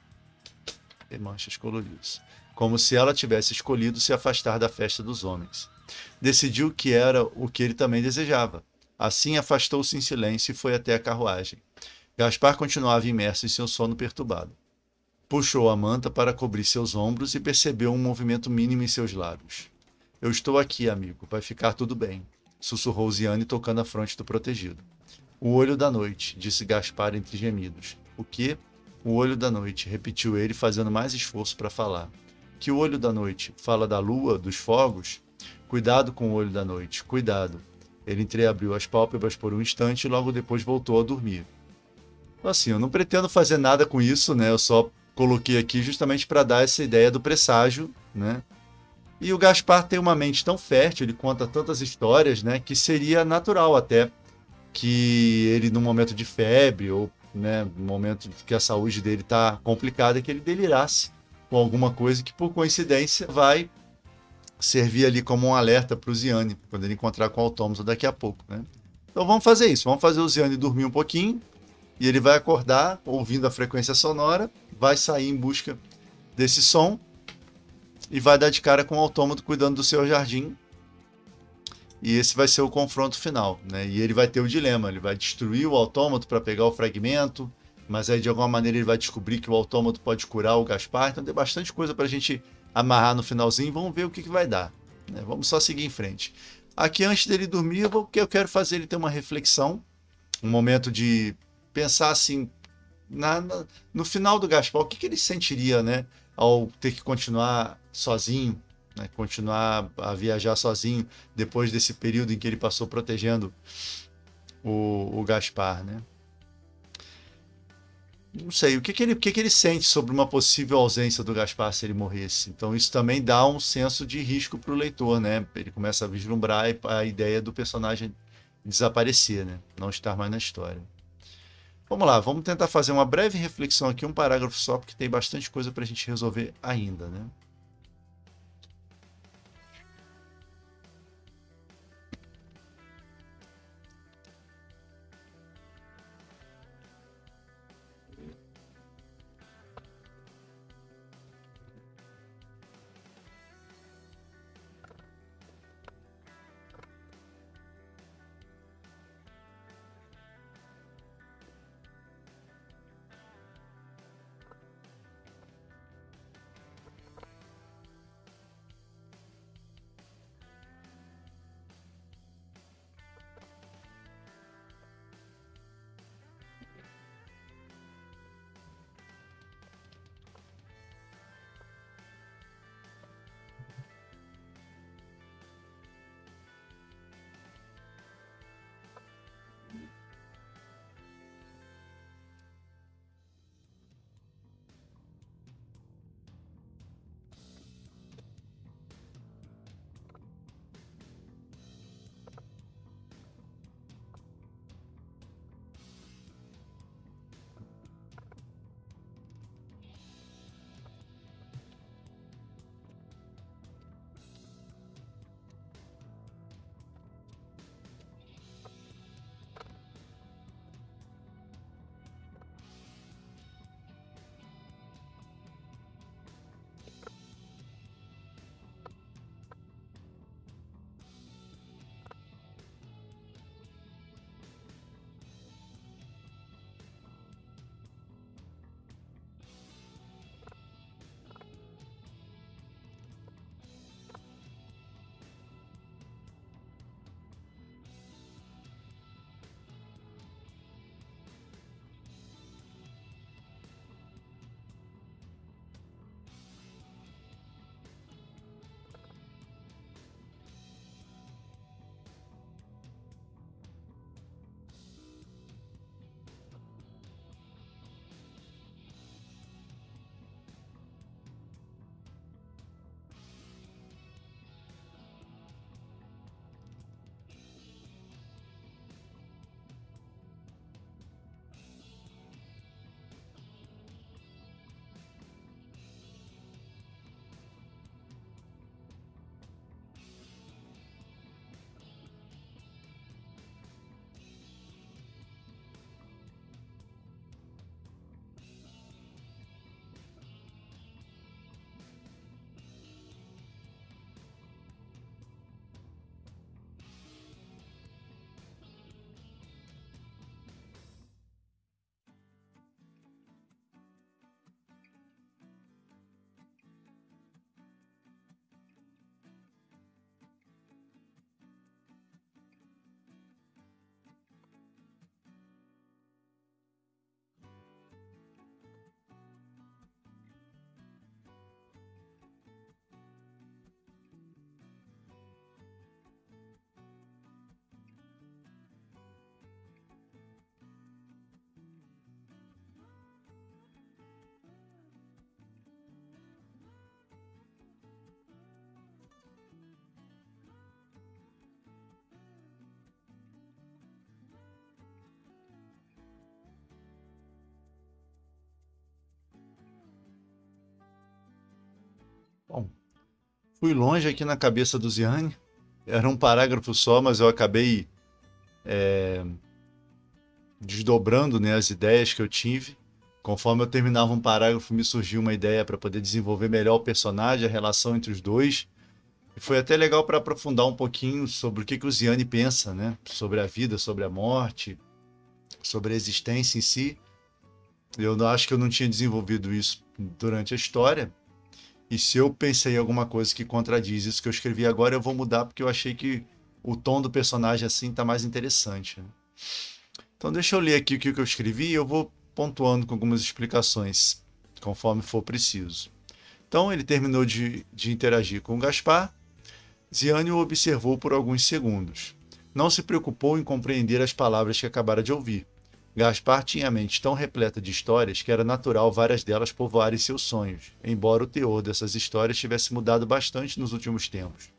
e manchas coloridos. Como se ela tivesse escolhido se afastar da festa dos homens. Decidiu que era o que ele também desejava. Assim afastou-se em silêncio e foi até a carruagem. Gaspar continuava imerso em seu sono perturbado. Puxou a manta para cobrir seus ombros e percebeu um movimento mínimo em seus lábios. Eu estou aqui, amigo. Vai ficar tudo bem, sussurrou Ziane tocando a fronte do protegido. O olho da noite, disse Gaspar entre gemidos. O quê? O olho da noite, repetiu ele, fazendo mais esforço para falar. Que olho da noite? Fala da lua, dos fogos? Cuidado com o olho da noite, cuidado. Ele entreabriu as pálpebras por um instante e logo depois voltou a dormir. Assim, eu não pretendo fazer nada com isso, né? Eu só coloquei aqui justamente para dar essa ideia do presságio, né? E o Gaspar tem uma mente tão fértil, ele conta tantas histórias, né? Que seria natural até que ele, num momento de febre ou, né, no momento que a saúde dele está complicada, que ele delirasse com alguma coisa que, por coincidência, vai servir ali como um alerta para o Ziane, quando ele encontrar com o autômato daqui a pouco, né? Então vamos fazer isso, vamos fazer o Ziane dormir um pouquinho, e ele vai acordar ouvindo a frequência sonora, vai sair em busca desse som e vai dar de cara com o autômato cuidando do seu jardim. E esse vai ser o confronto final, né? E ele vai ter o dilema, ele vai destruir o autômato para pegar o fragmento, mas aí de alguma maneira ele vai descobrir que o autômato pode curar o Gaspar, então tem bastante coisa para a gente amarrar no finalzinho, vamos ver o que vai dar, né? Vamos só seguir em frente. Aqui antes dele dormir, o que eu quero fazer ele ter uma reflexão, um momento de pensar assim, no final do Gaspar, o que ele sentiria, né, ao ter que continuar sozinho, né, continuar a viajar sozinho depois desse período em que ele passou protegendo o Gaspar, né? Não sei, o que ele sente sobre uma possível ausência do Gaspar se ele morresse. Então isso também dá um senso de risco para o leitor, né? Ele começa a vislumbrar a ideia do personagem desaparecer, né? Não estar mais na história. Vamos lá, vamos tentar fazer uma breve reflexão aqui, um parágrafo só, porque tem bastante coisa para a gente resolver ainda, né? fui longe aqui na cabeça do Ziane. Era um parágrafo só, mas eu acabei desdobrando, né, as ideias que eu tive. Conforme eu terminava um parágrafo, me surgiu uma ideia para poder desenvolver melhor o personagem, a relação entre os dois. E foi até legal para aprofundar um pouquinho sobre o que o Ziane pensa, né? Sobre a vida, sobre a morte, sobre a existência em si. Eu acho que eu não tinha desenvolvido isso durante a história. E se eu pensei em alguma coisa que contradiz isso que eu escrevi agora, eu vou mudar porque eu achei que o tom do personagem assim está mais interessante, né? Então deixa eu ler aqui o que eu escrevi e eu vou pontuando com algumas explicações, conforme for preciso. Então ele terminou de interagir com o Gaspar. Ziane o observou por alguns segundos. Não se preocupou em compreender as palavras que acabara de ouvir. Gaspar tinha a mente tão repleta de histórias que era natural várias delas povoarem seus sonhos, embora o teor dessas histórias tivesse mudado bastante nos últimos tempos.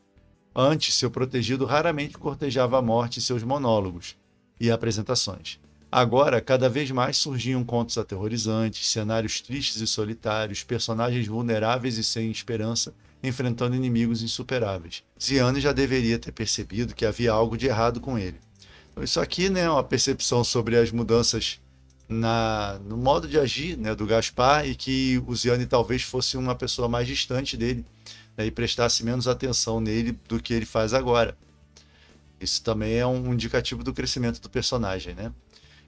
Antes, seu protegido raramente cortejava a morte em seus monólogos e apresentações. Agora, cada vez mais surgiam contos aterrorizantes, cenários tristes e solitários, personagens vulneráveis e sem esperança, enfrentando inimigos insuperáveis. Ziane já deveria ter percebido que havia algo de errado com ele. Então, isso aqui, né, é uma percepção sobre as mudanças no modo de agir, né, do Gaspar, e que o Ziane talvez fosse uma pessoa mais distante dele, né, e prestasse menos atenção nele do que ele faz agora. Isso também é um indicativo do crescimento do personagem, né?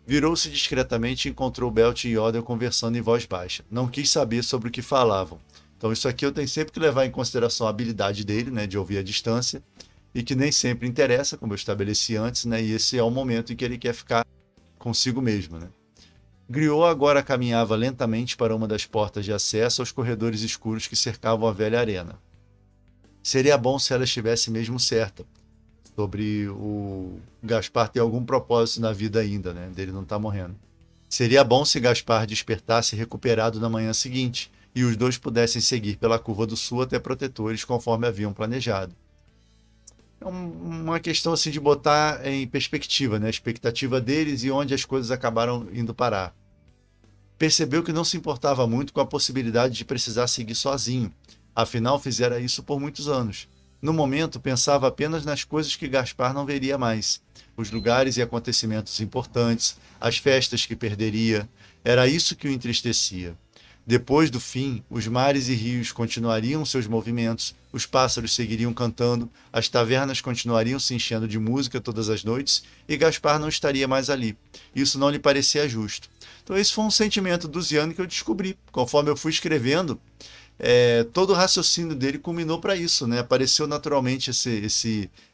Virou-se discretamente e encontrou Belt e Yodel conversando em voz baixa. Não quis saber sobre o que falavam. Então isso aqui eu tenho sempre que levar em consideração a habilidade dele, né, de ouvir à distância, e que nem sempre interessa, como eu estabeleci antes, né, e esse é o momento em que ele quer ficar consigo mesmo, né? Griot agora caminhava lentamente para uma das portas de acesso aos corredores escuros que cercavam a velha arena. Seria bom se ela estivesse mesmo certa sobre o Gaspar ter algum propósito na vida ainda, né? Dele não estar morrendo. Seria bom se Gaspar despertasse recuperado na manhã seguinte e os dois pudessem seguir pela curva do sul até Protetores conforme haviam planejado. É uma questão assim de botar em perspectiva, né? A expectativa deles e onde as coisas acabaram indo parar. Percebeu que não se importava muito com a possibilidade de precisar seguir sozinho, afinal fizera isso por muitos anos. No momento, pensava apenas nas coisas que Gaspar não veria mais, os lugares e acontecimentos importantes, as festas que perderia. Era isso que o entristecia. Depois do fim, os mares e rios continuariam seus movimentos, os pássaros seguiriam cantando, as tavernas continuariam se enchendo de música todas as noites e Gaspar não estaria mais ali. Isso não lhe parecia justo. Então esse foi um sentimento do Ziane que eu descobri. Conforme eu fui escrevendo, todo o raciocínio dele culminou para isso, né? Apareceu naturalmente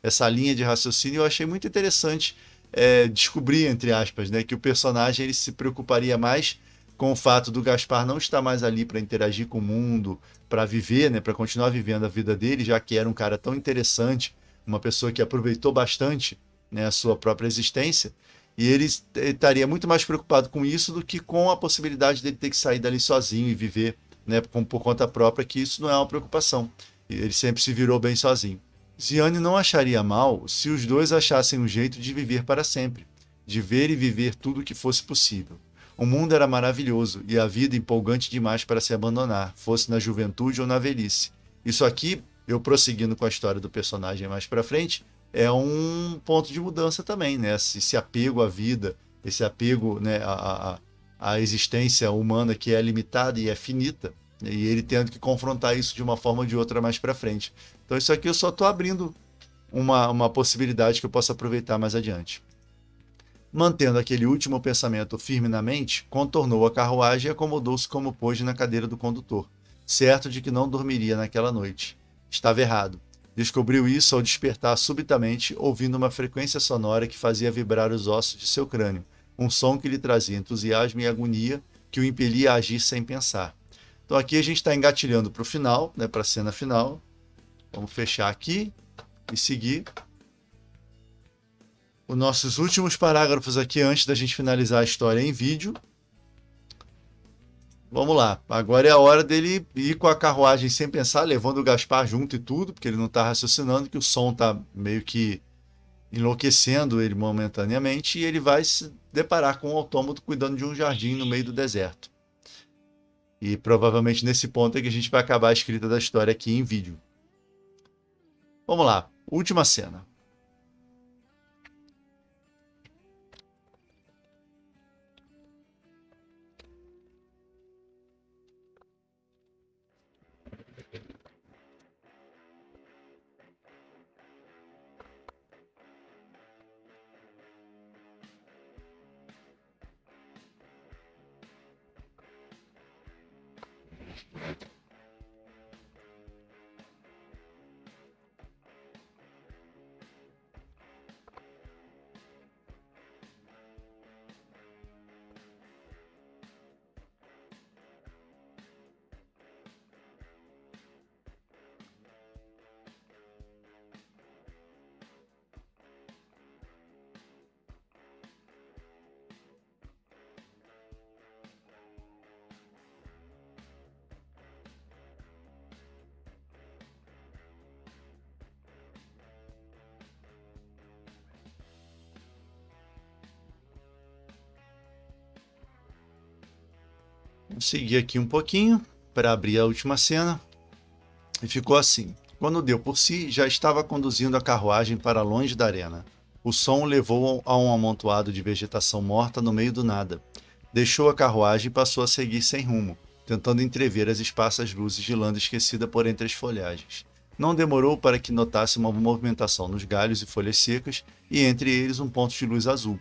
essa linha de raciocínio e eu achei muito interessante descobrir, entre aspas, né, que o personagem ele se preocuparia mais com o fato do Gaspar não estar mais ali para interagir com o mundo, para viver, né, para continuar vivendo a vida dele, já que era um cara tão interessante, uma pessoa que aproveitou bastante, né, a sua própria existência, e ele estaria muito mais preocupado com isso do que com a possibilidade dele ter que sair dali sozinho e viver, né, por conta própria, que isso não é uma preocupação. Ele sempre se virou bem sozinho. Ziane não acharia mal se os dois achassem um jeito de viver para sempre, de ver e viver tudo o que fosse possível. O mundo era maravilhoso e a vida empolgante demais para se abandonar, fosse na juventude ou na velhice. Isso aqui, eu prosseguindo com a história do personagem mais para frente, é um ponto de mudança também, né? Esse apego à vida, esse apego, né, à existência humana que é limitada e é finita, e ele tendo que confrontar isso de uma forma ou de outra mais para frente. Então isso aqui eu só estou abrindo uma possibilidade que eu possa aproveitar mais adiante. Mantendo aquele último pensamento firme na mente, contornou a carruagem e acomodou-se como pôde na cadeira do condutor, certo de que não dormiria naquela noite. Estava errado. Descobriu isso ao despertar subitamente, ouvindo uma frequência sonora que fazia vibrar os ossos de seu crânio, um som que lhe trazia entusiasmo e agonia, que o impelia a agir sem pensar. Então aqui a gente está engatilhando para o final, né, para a cena final. Vamos fechar aqui e seguir. Os nossos últimos parágrafos aqui antes da gente finalizar a história em vídeo. Vamos lá, agora é a hora dele ir com a carruagem sem pensar, levando o Gaspar junto e tudo, porque ele não está raciocinando, que o som está meio que enlouquecendo ele momentaneamente, e ele vai se deparar com um autômato cuidando de um jardim no meio do deserto. E provavelmente nesse ponto é que a gente vai acabar a escrita da história aqui em vídeo. Vamos lá, última cena. Vamos seguir aqui um pouquinho para abrir a última cena. E ficou assim. Quando deu por si, já estava conduzindo a carruagem para longe da arena. O som o levou a um amontoado de vegetação morta no meio do nada. Deixou a carruagem e passou a seguir sem rumo, tentando entrever as esparsas luzes de lã esquecida por entre as folhagens. Não demorou para que notasse uma movimentação nos galhos e folhas secas, e entre eles um ponto de luz azul.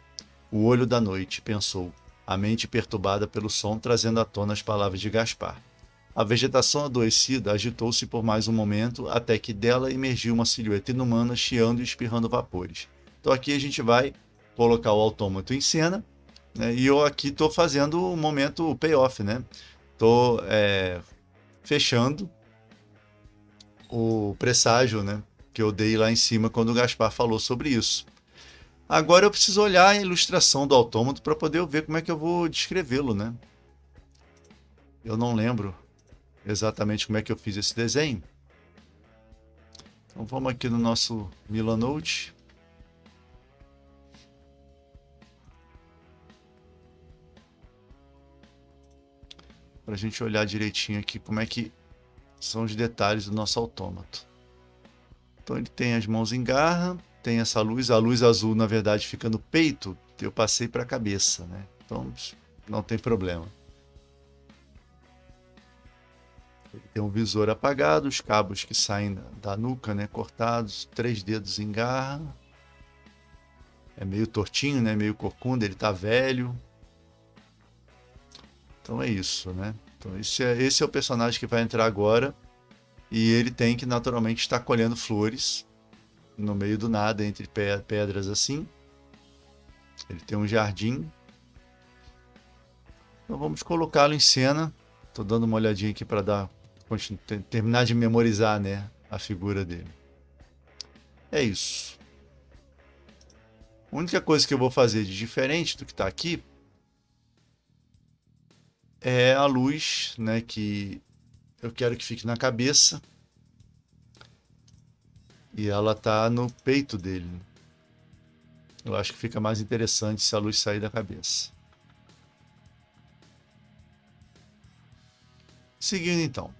O olho da noite, pensou, a mente perturbada pelo som trazendo à tona as palavras de Gaspar. A vegetação adoecida agitou-se por mais um momento, até que dela emergiu uma silhueta inumana chiando e espirrando vapores. Então aqui a gente vai colocar o autômato em cena, né, e eu aqui estou fazendo o momento o payoff, né? Estou fechando o presságio, né, que eu dei lá em cima quando o Gaspar falou sobre isso. Agora eu preciso olhar a ilustração do autômato para poder ver como é que eu vou descrevê-lo, né? Eu não lembro exatamente como é que eu fiz esse desenho. Então vamos aqui no nosso Milanote. Para a gente olhar direitinho aqui como é que são os detalhes do nosso autômato. Então ele tem as mãos em garra, tem essa luz, a luz azul na verdade fica no peito, eu passei para a cabeça, né? Então não tem problema. Ele tem um visor apagado, os cabos que saem da nuca, né, cortados, 3 dedos em garra. É meio tortinho, né, meio corcunda, ele tá velho. Então é isso, né? Então esse é o personagem que vai entrar agora e ele tem que naturalmente estar colhendo flores no meio do nada, entre pedras assim. Ele tem um jardim. Então vamos colocá-lo em cena. Estou dando uma olhadinha aqui para terminar de memorizar, né, a figura dele. É isso. A única coisa que eu vou fazer de diferente do que está aqui é a luz, né, que eu quero que fique na cabeça. E ela está no peito dele. Eu acho que fica mais interessante se a luz sair da cabeça. Seguindo então.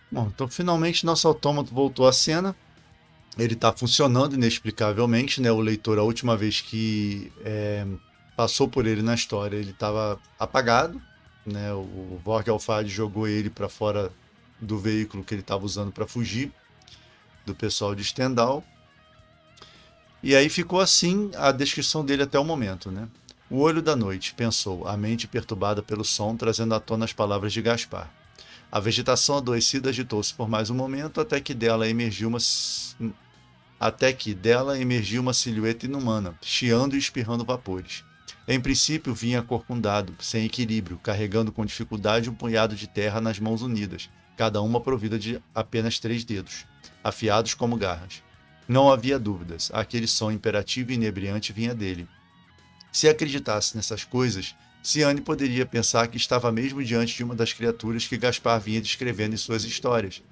Bom, então finalmente nosso autômato voltou à cena. Ele está funcionando inexplicavelmente, né? O leitor, a última vez que passou por ele na história, ele estava apagado, né? O Vorg Alfard jogou ele para fora do veículo que ele estava usando para fugir do pessoal de Stendhal. E aí ficou assim a descrição dele até o momento, né? O olho da noite, pensou, a mente perturbada pelo som, trazendo à tona as palavras de Gaspar. A vegetação adoecida agitou-se por mais um momento, até que dela emergiu uma silhueta inumana, chiando e espirrando vapores. Em princípio vinha corcundado, sem equilíbrio, carregando com dificuldade um punhado de terra nas mãos unidas, cada uma provida de apenas 3 dedos, afiados como garras. Não havia dúvidas, aquele som imperativo e inebriante vinha dele. Se acreditasse nessas coisas, Ciane poderia pensar que estava mesmo diante de uma das criaturas que Gaspar vinha descrevendo em suas histórias.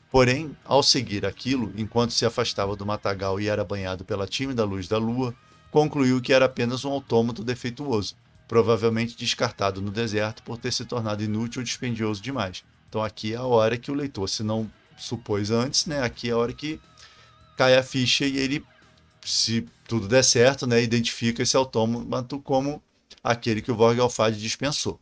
Porém, ao seguir aquilo, enquanto se afastava do matagal e era banhado pela tímida luz da lua, concluiu que era apenas um autômato defeituoso, provavelmente descartado no deserto por ter se tornado inútil ou dispendioso demais. Então aqui é a hora que o leitor, se não supôs antes, né, aqui é a hora que cai a ficha e ele, se tudo der certo, né, identifica esse autômato como aquele que o Vorg Alfard dispensou.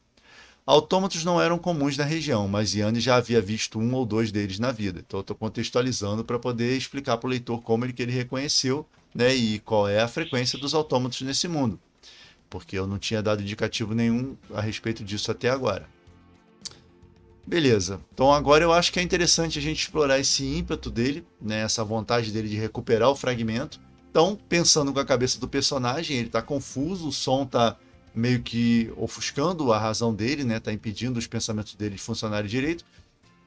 Autômatos não eram comuns na região, mas Yanni já havia visto um ou dois deles na vida. Então eu estou contextualizando para poder explicar para o leitor como ele reconheceu, né, e qual é a frequência dos autômatos nesse mundo. Porque eu não tinha dado indicativo nenhum a respeito disso até agora. Beleza, então agora eu acho que é interessante a gente explorar esse ímpeto dele, né, essa vontade dele de recuperar o fragmento. Então, pensando com a cabeça do personagem, ele está confuso, o som está meio que ofuscando a razão dele, né, está impedindo os pensamentos dele de funcionarem direito.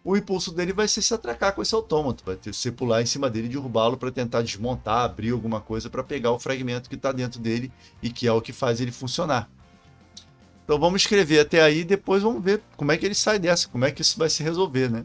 O impulso dele vai ser se atracar com esse autômato, vai ser pular em cima dele e derrubá-lo para tentar desmontar, abrir alguma coisa para pegar o fragmento que está dentro dele e que é o que faz ele funcionar. Então vamos escrever até aí e depois vamos ver como é que ele sai dessa, como é que isso vai se resolver, né?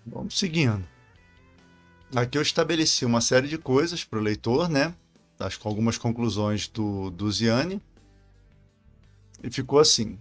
Vamos seguindo. Aqui eu estabeleci uma série de coisas para o leitor, né? Acho que com algumas conclusões do Ziane. E ficou assim.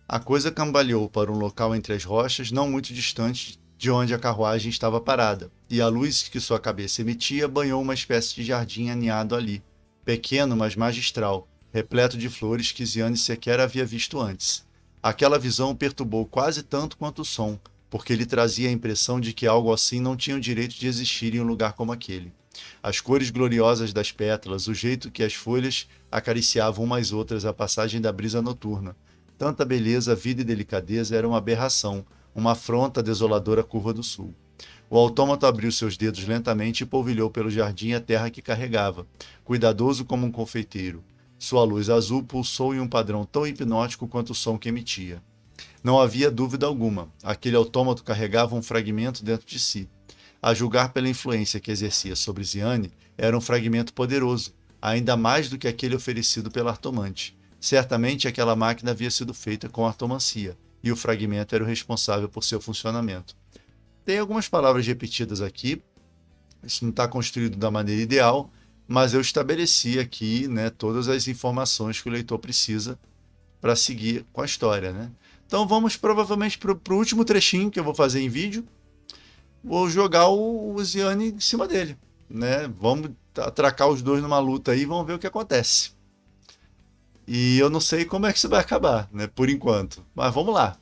A coisa cambaleou para um local entre as rochas, não muito distante de onde a carruagem estava parada, e a luz que sua cabeça emitia banhou uma espécie de jardim aninhado ali, pequeno, mas magistral, repleto de flores que Ziane sequer havia visto antes. Aquela visão o perturbou quase tanto quanto o som, porque lhe trazia a impressão de que algo assim não tinha o direito de existir em um lugar como aquele. As cores gloriosas das pétalas, o jeito que as folhas acariciavam umas outras à passagem da brisa noturna. Tanta beleza, vida e delicadeza era uma aberração, uma afronta à desoladora curva do sul. O autômato abriu seus dedos lentamente e polvilhou pelo jardim a terra que carregava, cuidadoso como um confeiteiro. Sua luz azul pulsou em um padrão tão hipnótico quanto o som que emitia. Não havia dúvida alguma, aquele autômato carregava um fragmento dentro de si. A julgar pela influência que exercia sobre Ziane, era um fragmento poderoso, ainda mais do que aquele oferecido pela artomante. Certamente aquela máquina havia sido feita com artomancia, e o fragmento era o responsável por seu funcionamento. Tem algumas palavras repetidas aqui, isso não está construído da maneira ideal, mas eu estabeleci aqui, né, todas as informações que o leitor precisa para seguir com a história, né? Então vamos provavelmente para o último trechinho que eu vou fazer em vídeo. Vou jogar o Ziane em cima dele, né? Vamos atracar os dois numa luta aí e vamos ver o que acontece. E eu não sei como é que isso vai acabar, né? Por enquanto. Mas vamos lá.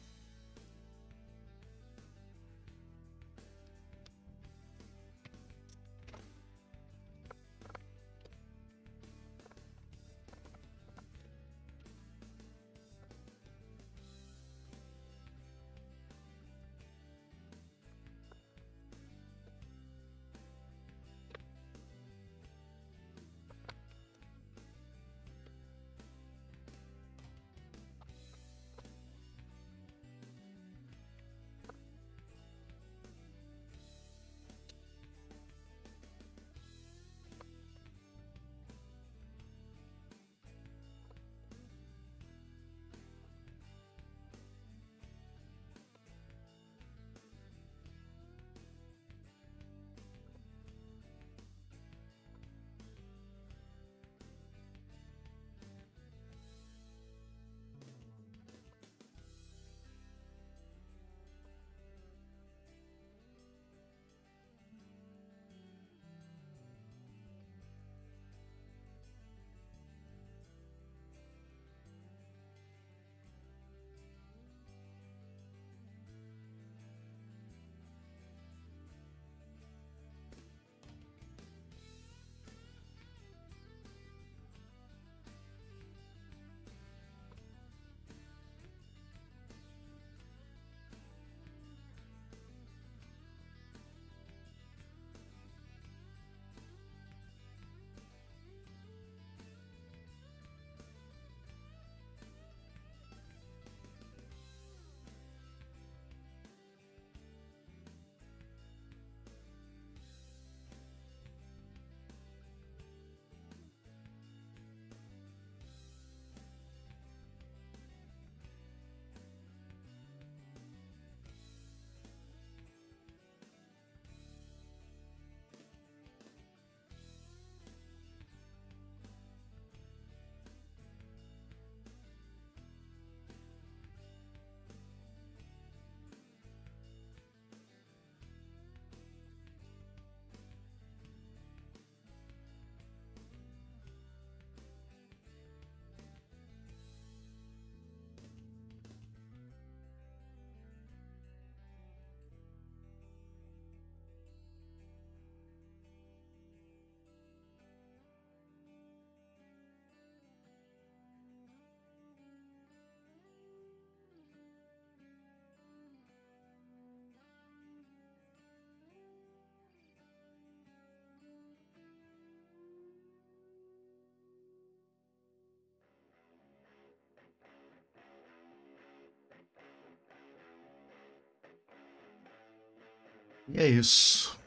E é isso.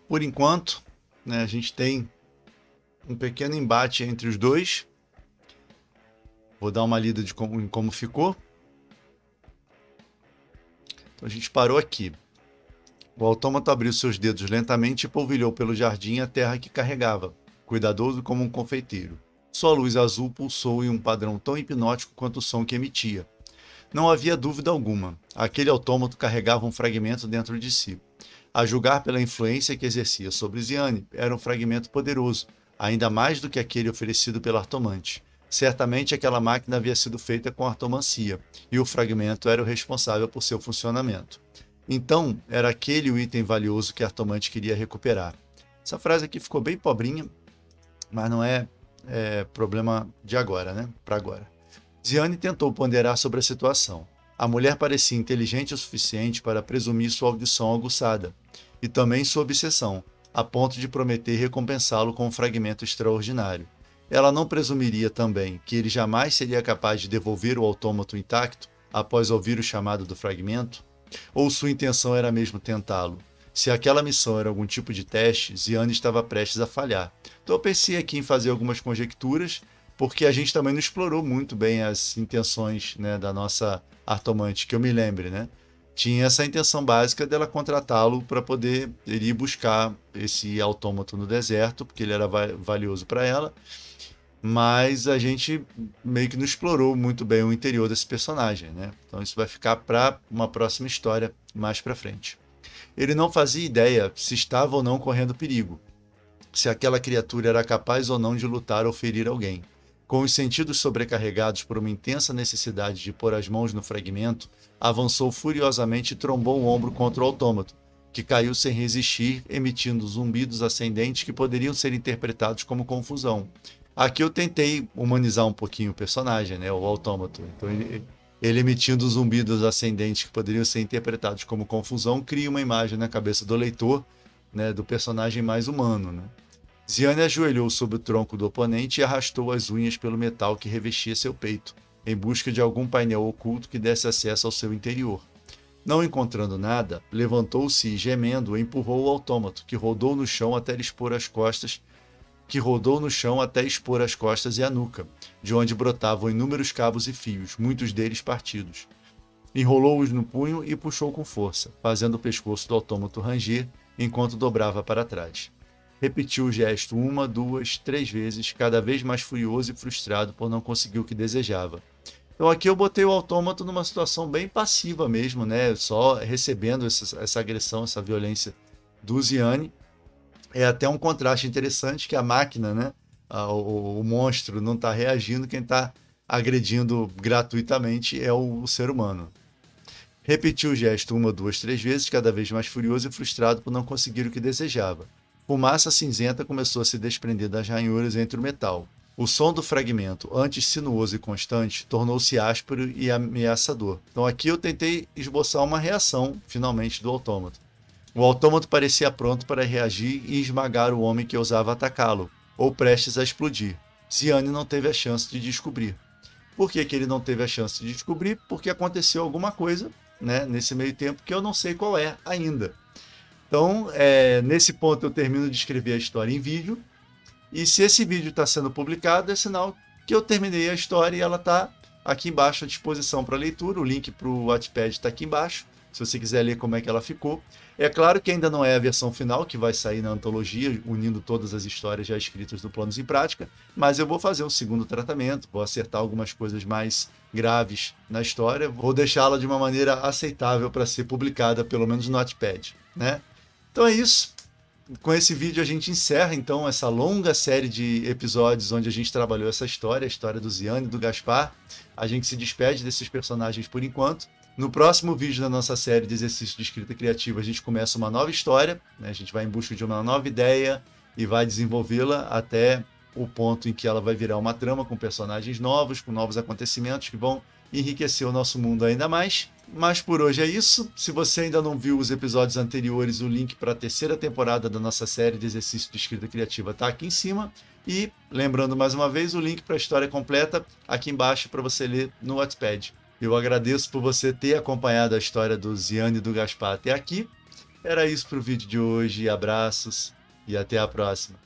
Por enquanto, né, a gente tem um pequeno embate entre os dois. Vou dar uma lida em como ficou. Então a gente parou aqui. O autômato abriu seus dedos lentamente e polvilhou pelo jardim a terra que carregava, cuidadoso como um confeiteiro. Sua luz azul pulsou em um padrão tão hipnótico quanto o som que emitia. Não havia dúvida alguma. Aquele autômato carregava um fragmento dentro de si. A julgar pela influência que exercia sobre Ziane, era um fragmento poderoso, ainda mais do que aquele oferecido pela artomante. Certamente aquela máquina havia sido feita com artomancia, e o fragmento era o responsável por seu funcionamento. Então, era aquele o item valioso que a artomante queria recuperar. Essa frase aqui ficou bem pobrinha, mas não é problema de agora, né? Para agora. Ziane tentou ponderar sobre a situação. A mulher parecia inteligente o suficiente para presumir sua audição aguçada, e também sua obsessão, a ponto de prometer recompensá-lo com um fragmento extraordinário. ela não presumiria também que ele jamais seria capaz de devolver o autômato intacto após ouvir o chamado do fragmento? Ou sua intenção era mesmo tentá-lo? Se aquela missão era algum tipo de teste, Ziane estava prestes a falhar. Então eu pensei aqui em fazer algumas conjecturas, porque a gente também não explorou muito bem as intenções, né, da nossa artomante, que eu me lembre, né? Tinha essa intenção básica dela contratá-lo para poder ir buscar esse autômato no deserto, porque ele era valioso para ela, mas a gente meio que não explorou muito bem o interior desse personagem, né? Então isso vai ficar para uma próxima história mais para frente. Ele não fazia ideia se estava ou não correndo perigo, se aquela criatura era capaz ou não de lutar ou ferir alguém. Com os sentidos sobrecarregados por uma intensa necessidade de pôr as mãos no fragmento, avançou furiosamente e trombou um ombro contra o autômato, que caiu sem resistir, emitindo zumbidos ascendentes que poderiam ser interpretados como confusão. Aqui eu tentei humanizar um pouquinho o personagem, né, o autômato. Então ele emitindo zumbidos ascendentes que poderiam ser interpretados como confusão, cria uma imagem na cabeça do leitor, né, do personagem mais humano, né? Ziane ajoelhou sob o tronco do oponente e arrastou as unhas pelo metal que revestia seu peito, em busca de algum painel oculto que desse acesso ao seu interior. Não encontrando nada, levantou-se e, gemendo, empurrou o autômato, que rodou no chão até expor as costas e a nuca, de onde brotavam inúmeros cabos e fios, muitos deles partidos. Enrolou-os no punho e puxou com força, fazendo o pescoço do autômato ranger enquanto dobrava para trás. Repetiu o gesto 1, 2, 3 vezes, cada vez mais furioso e frustrado por não conseguir o que desejava. Então aqui eu botei o autômato numa situação bem passiva mesmo, né? Só recebendo essa agressão, essa violência do Ziane. É até um contraste interessante que a máquina, né? O monstro não está reagindo, quem está agredindo gratuitamente é o ser humano. Repetiu o gesto 1, 2, 3 vezes, cada vez mais furioso e frustrado por não conseguir o que desejava. Fumaça cinzenta começou a se desprender das ranhuras entre o metal. O som do fragmento, antes sinuoso e constante, tornou-se áspero e ameaçador. Então aqui eu tentei esboçar uma reação, finalmente, do autômato. O autômato parecia pronto para reagir e esmagar o homem que ousava atacá-lo, ou prestes a explodir. Ziane não teve a chance de descobrir. Por que ele não teve a chance de descobrir? Porque aconteceu alguma coisa, né, nesse meio tempo que eu não sei qual é ainda. Então, nesse ponto eu termino de escrever a história em vídeo, e se esse vídeo está sendo publicado, é sinal que eu terminei a história e ela está aqui embaixo à disposição para leitura. O link para o Wattpad está aqui embaixo, se você quiser ler como é que ela ficou. É claro que ainda não é a versão final, que vai sair na antologia, unindo todas as histórias já escritas do Planos em Prática, mas eu vou fazer um segundo tratamento, vou acertar algumas coisas mais graves na história, vou deixá-la de uma maneira aceitável para ser publicada, pelo menos no Wattpad, né? Então é isso. Com esse vídeo a gente encerra então essa longa série de episódios onde a gente trabalhou essa história, a história do Ziane e do Gaspar. A gente se despede desses personagens por enquanto. No próximo vídeo da nossa série de exercícios de escrita criativa a gente começa uma nova história, né? A gente vai em busca de uma nova ideia e vai desenvolvê-la até o ponto em que ela vai virar uma trama com personagens novos, com novos acontecimentos que vão enriquecer o nosso mundo ainda mais. Mas por hoje é isso. Se você ainda não viu os episódios anteriores, o link para a terceira temporada da nossa série de exercícios de escrita criativa está aqui em cima. E, lembrando mais uma vez, o link para a história completa aqui embaixo para você ler no Wattpad. Eu agradeço por você ter acompanhado a história do Ziane e do Gaspar até aqui. Era isso para o vídeo de hoje. Abraços e até a próxima.